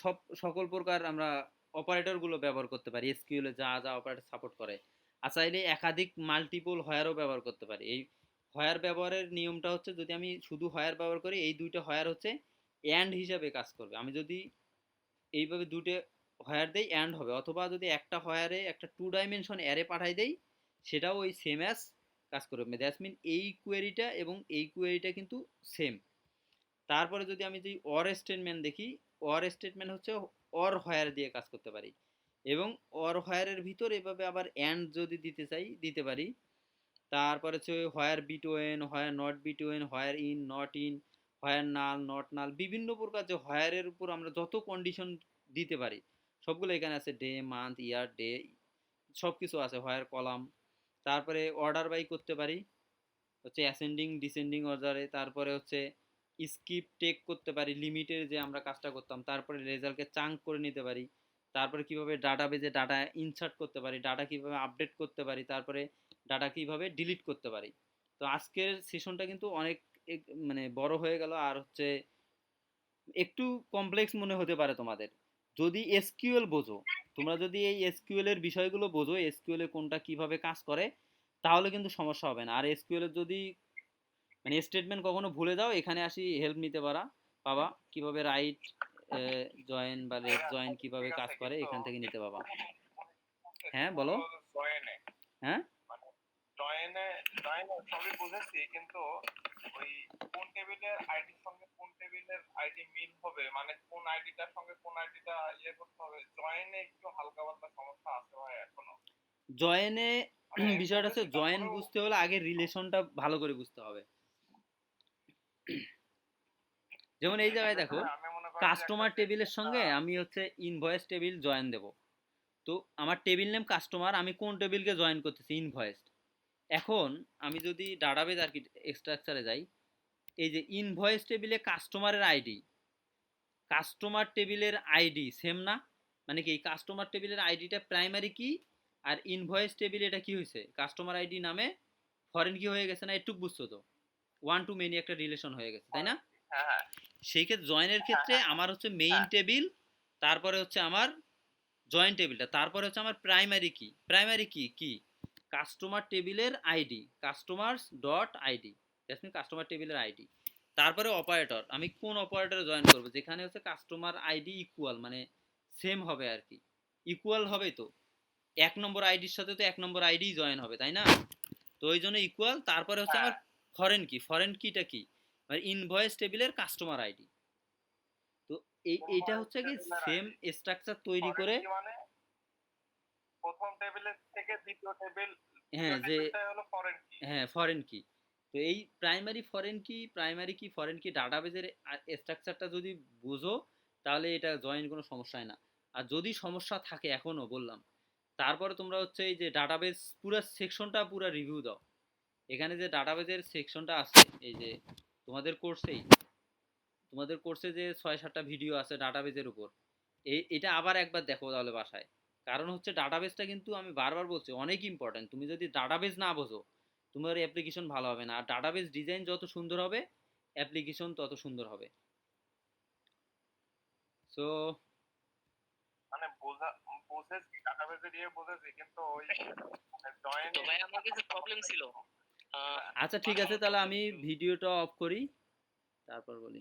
সকল প্রকার আমরা অপারেটরগুলো ব্যবহার করতে পারি, এসকিউএল এ যা যা অপারেটর সাপোর্ট করে। আর চাইলে একাধিক মাল্টিপল হোয়ারও ব্যবহার করতে পারি। এই হোয়ার ব্যবহারের নিয়মটা হচ্ছে, যদি আমি শুধু হোয়ার ব্যবহার করি, এই দুইটা হোয়ার হচ্ছে অ্যান্ড হিসাবে কাজ করবে। আমি যদি এইভাবে দুটো হোয়ার দেই অ্যান্ড হবে, অথবা যদি একটা হোয়ারে একটা 2 ডাইমেনশন অ্যারে পাঠাই দেই, সেটাও ওই সেম অ্যাজ কাজ করবে। দ্যাটস মিন এই কোয়েরিটা এবং এই কোয়েরিটা কিন্তু সেম। তারপরে যদি আমি যদি অর স্টেটমেন্ট দেখি, অর স্টেটমেন্ট হচ্ছে অর হোয়ার দিয়ে কাজ করতে পারি, এবং অর হোয়ারের ভিতর এভাবে আবার অ্যান্ড যদি দিতে চাই দিতে পারি। তারপরে হচ্ছে where between, where not between, where in not in, where null not null, বিভিন্ন প্রকার যে হোয়ারের উপর আমরা যত কন্ডিশন দিতে পারি সবগুলো এখানে আছে, ডে, মান্থ, ইয়ার, ডে, সব কিছু আছে, হোয়ার কলাম। তারপরে অর্ডার বাই করতে পারি হচ্ছে অ্যাসেন্ডিং ডিসেন্ডিং অর্ডারে। তারপরে হচ্ছে স্কিপ টেক করতে পারি, লিমিটের যে আমরা কাজটা করতাম, তারপরে রেজাল্টকে চাঙ্ক করে নিতে পারি। তারপরে কিভাবে ডাটাবেজে ডাটা ইনসার্ট করতে পারি, ডাটা কিভাবে আপডেট করতে পারি, তারপরে ডাটা কিভাবে ডিলিট করতে পারি। তো আজকের সেশনটা কিন্তু অনেক মানে বড় হয়ে গেল, আর হচ্ছে একটু কমপ্লেক্স মনে হতে পারে তোমাদের। যদি এসকিউএল বোঝো, তোমরা যদি এই এসকিউএল এর বিষয়গুলো বোঝো, এসকিউএল এ কোনটা কিভাবে কাজ করে, তাহলে কিন্তু সমস্যা হবে না। আর এসকিউএল এর যদি মানে স্টেটমেন্ট কখনো ভুলে যাও, এখানে আসি হেল্প নিতে পাবা কিভাবে রাইট জয়েন বা লেফট জয়েন কিভাবে ঠিক কাজ আছে, করে কিন্তু এখান থেকে নিতে পাবা। হ্যাঁ কিন্তু বলো। জয়েনে হ্যাঁ মানে জয়েনে জয়েনে সবই বুঝেছি, কিন্তু ওই কোন টেবিলের আইডির সঙ্গে কোন টেবিলের আইডি মিল হবে, মানে কোন আইডিটার সঙ্গে কোন আইডিটা ইয়ে করতে হবে, জয়েনে একটু হালকা পাতলা সমস্যা আছে ভাই এখনো। জয়েনে মানে বিষয়টা হচ্ছে বুঝেছি, জয়েন তারপরেও বুঝতে হলে আগে রিলেশনটা ভালো করে বুঝতে হবে। যেমন এই জায়গায় দেখো, আমি মনে করি যে একটা কাস্টমার টেবিলের সঙ্গে আমি হচ্ছে ইনভয়েস টেবিল জয়েন দেব। তো আমার টেবিল নেম কাস্টমার, আমি কোন টেবিলকে জয়েন করতেছি, ইনভয়েস। এখন আমি যদি ডাটাবেজ আর কি স্ট্রাকচারে যাই, এই যে ইনভয়েস টেবিলে কাস্টমারের আইডি, কাস্টমার টেবিলের আইডি সেম না? মানে কি কাস্টমার টেবিলের আইডিটা প্রাইমারি কি, আর ইনভয়েস টেবিলে এটা কি হয়েছে, কাস্টমার আইডি নামে ফরেন কি হয়ে গেছে না? একটু বুঝছো তো, ওয়ান টু মেনি একটা রিলেশন হয়ে গেছে, তাই না? হ্যাঁ হ্যাঁ সেই ক্ষেত্রে জয়েনের ক্ষেত্রে আমার হচ্ছে মেইন হ্যাঁ টেবিল, তারপরে হচ্ছে আমার জয়েন্ট টেবিলটা, তারপরে হচ্ছে আমার প্রাইমারি কি। প্রাইমারি কি কি কাস্টমার টেবিলের ID, customers dot ID, that's mean customer টেবিলের আইডি। তারপরে অপারেটর, আমি কোন অপারেটরে জয়েন করব, যেখানে হচ্ছে কাস্টমার আইডি ইকুয়াল, মানে সেম হবে আর কি, ইকুয়াল হবে। তো এক নম্বর আইডির সাথে তো এক নম্বর আইডি জয়েন হবে, তাই না? তো ওই জন্য ইকুয়াল। তারপরে হচ্ছে হ্যাঁ। আমার ফরেন কি, ফরেন কিটা কি, মানে ইনভয়েস টেবিলের কাস্টমার আইডি। তো এইটা হচ্ছে কি সেম স্ট্রাকচার তৈরি করে। মানে প্রথম টেবিলের থেকে দ্বিতীয় টেবিল, হ্যাঁ দ্বিতীয় যে টেবিলটাই হলো ফরেন কি। হ্যাঁ ফরেন কি। তো এই প্রাইমারি ফরেন কি, প্রাইমারি কি ফরেন কি ডাটাবেজের স্ট্রাকচারটা যদি বুঝো, তাহলে এটা জয়েন কোনো সমস্যাই না। আর যদি সমস্যা থাকে এখনো বললাম, তারপরে তোমরা হচ্ছে এই যে ডাটাবেজ পুরো সেকশনটা পুরো রিভিউ দাও। এখানে যে ডাটাবেজের সেকশনটা আছে, এই যে তোমাদের কোর্সেই, তোমাদের কোর্সে যে 6-7টা ভিডিও আছে ডাটাবেজের উপর, এটা আবার একবার দেখো তাহলে বাসায়। কারণ হচ্ছে ডাটাবেসটা কিন্তু আমি বারবার বলছি অনেক ইম্পর্টেন্ট। তুমি যদি ডাটাবেস না বোঝো, তোমার অ্যাপ্লিকেশন ভালো হবে না। আর ডাটাবেস ডিজাইন যত সুন্দর হবে, অ্যাপ্লিকেশন তত সুন্দর হবে। সো মানে বুঝেছি, ডাটাবেজের ইয়ে বুঝেছি, কিন্তু ওই জয়েন তো ভাই আমার কিছু প্রবলেম ছিল। আচ্ছা ঠিক আছে, তাহলে আমি ভিডিওটা অফ করি, তারপর বলি।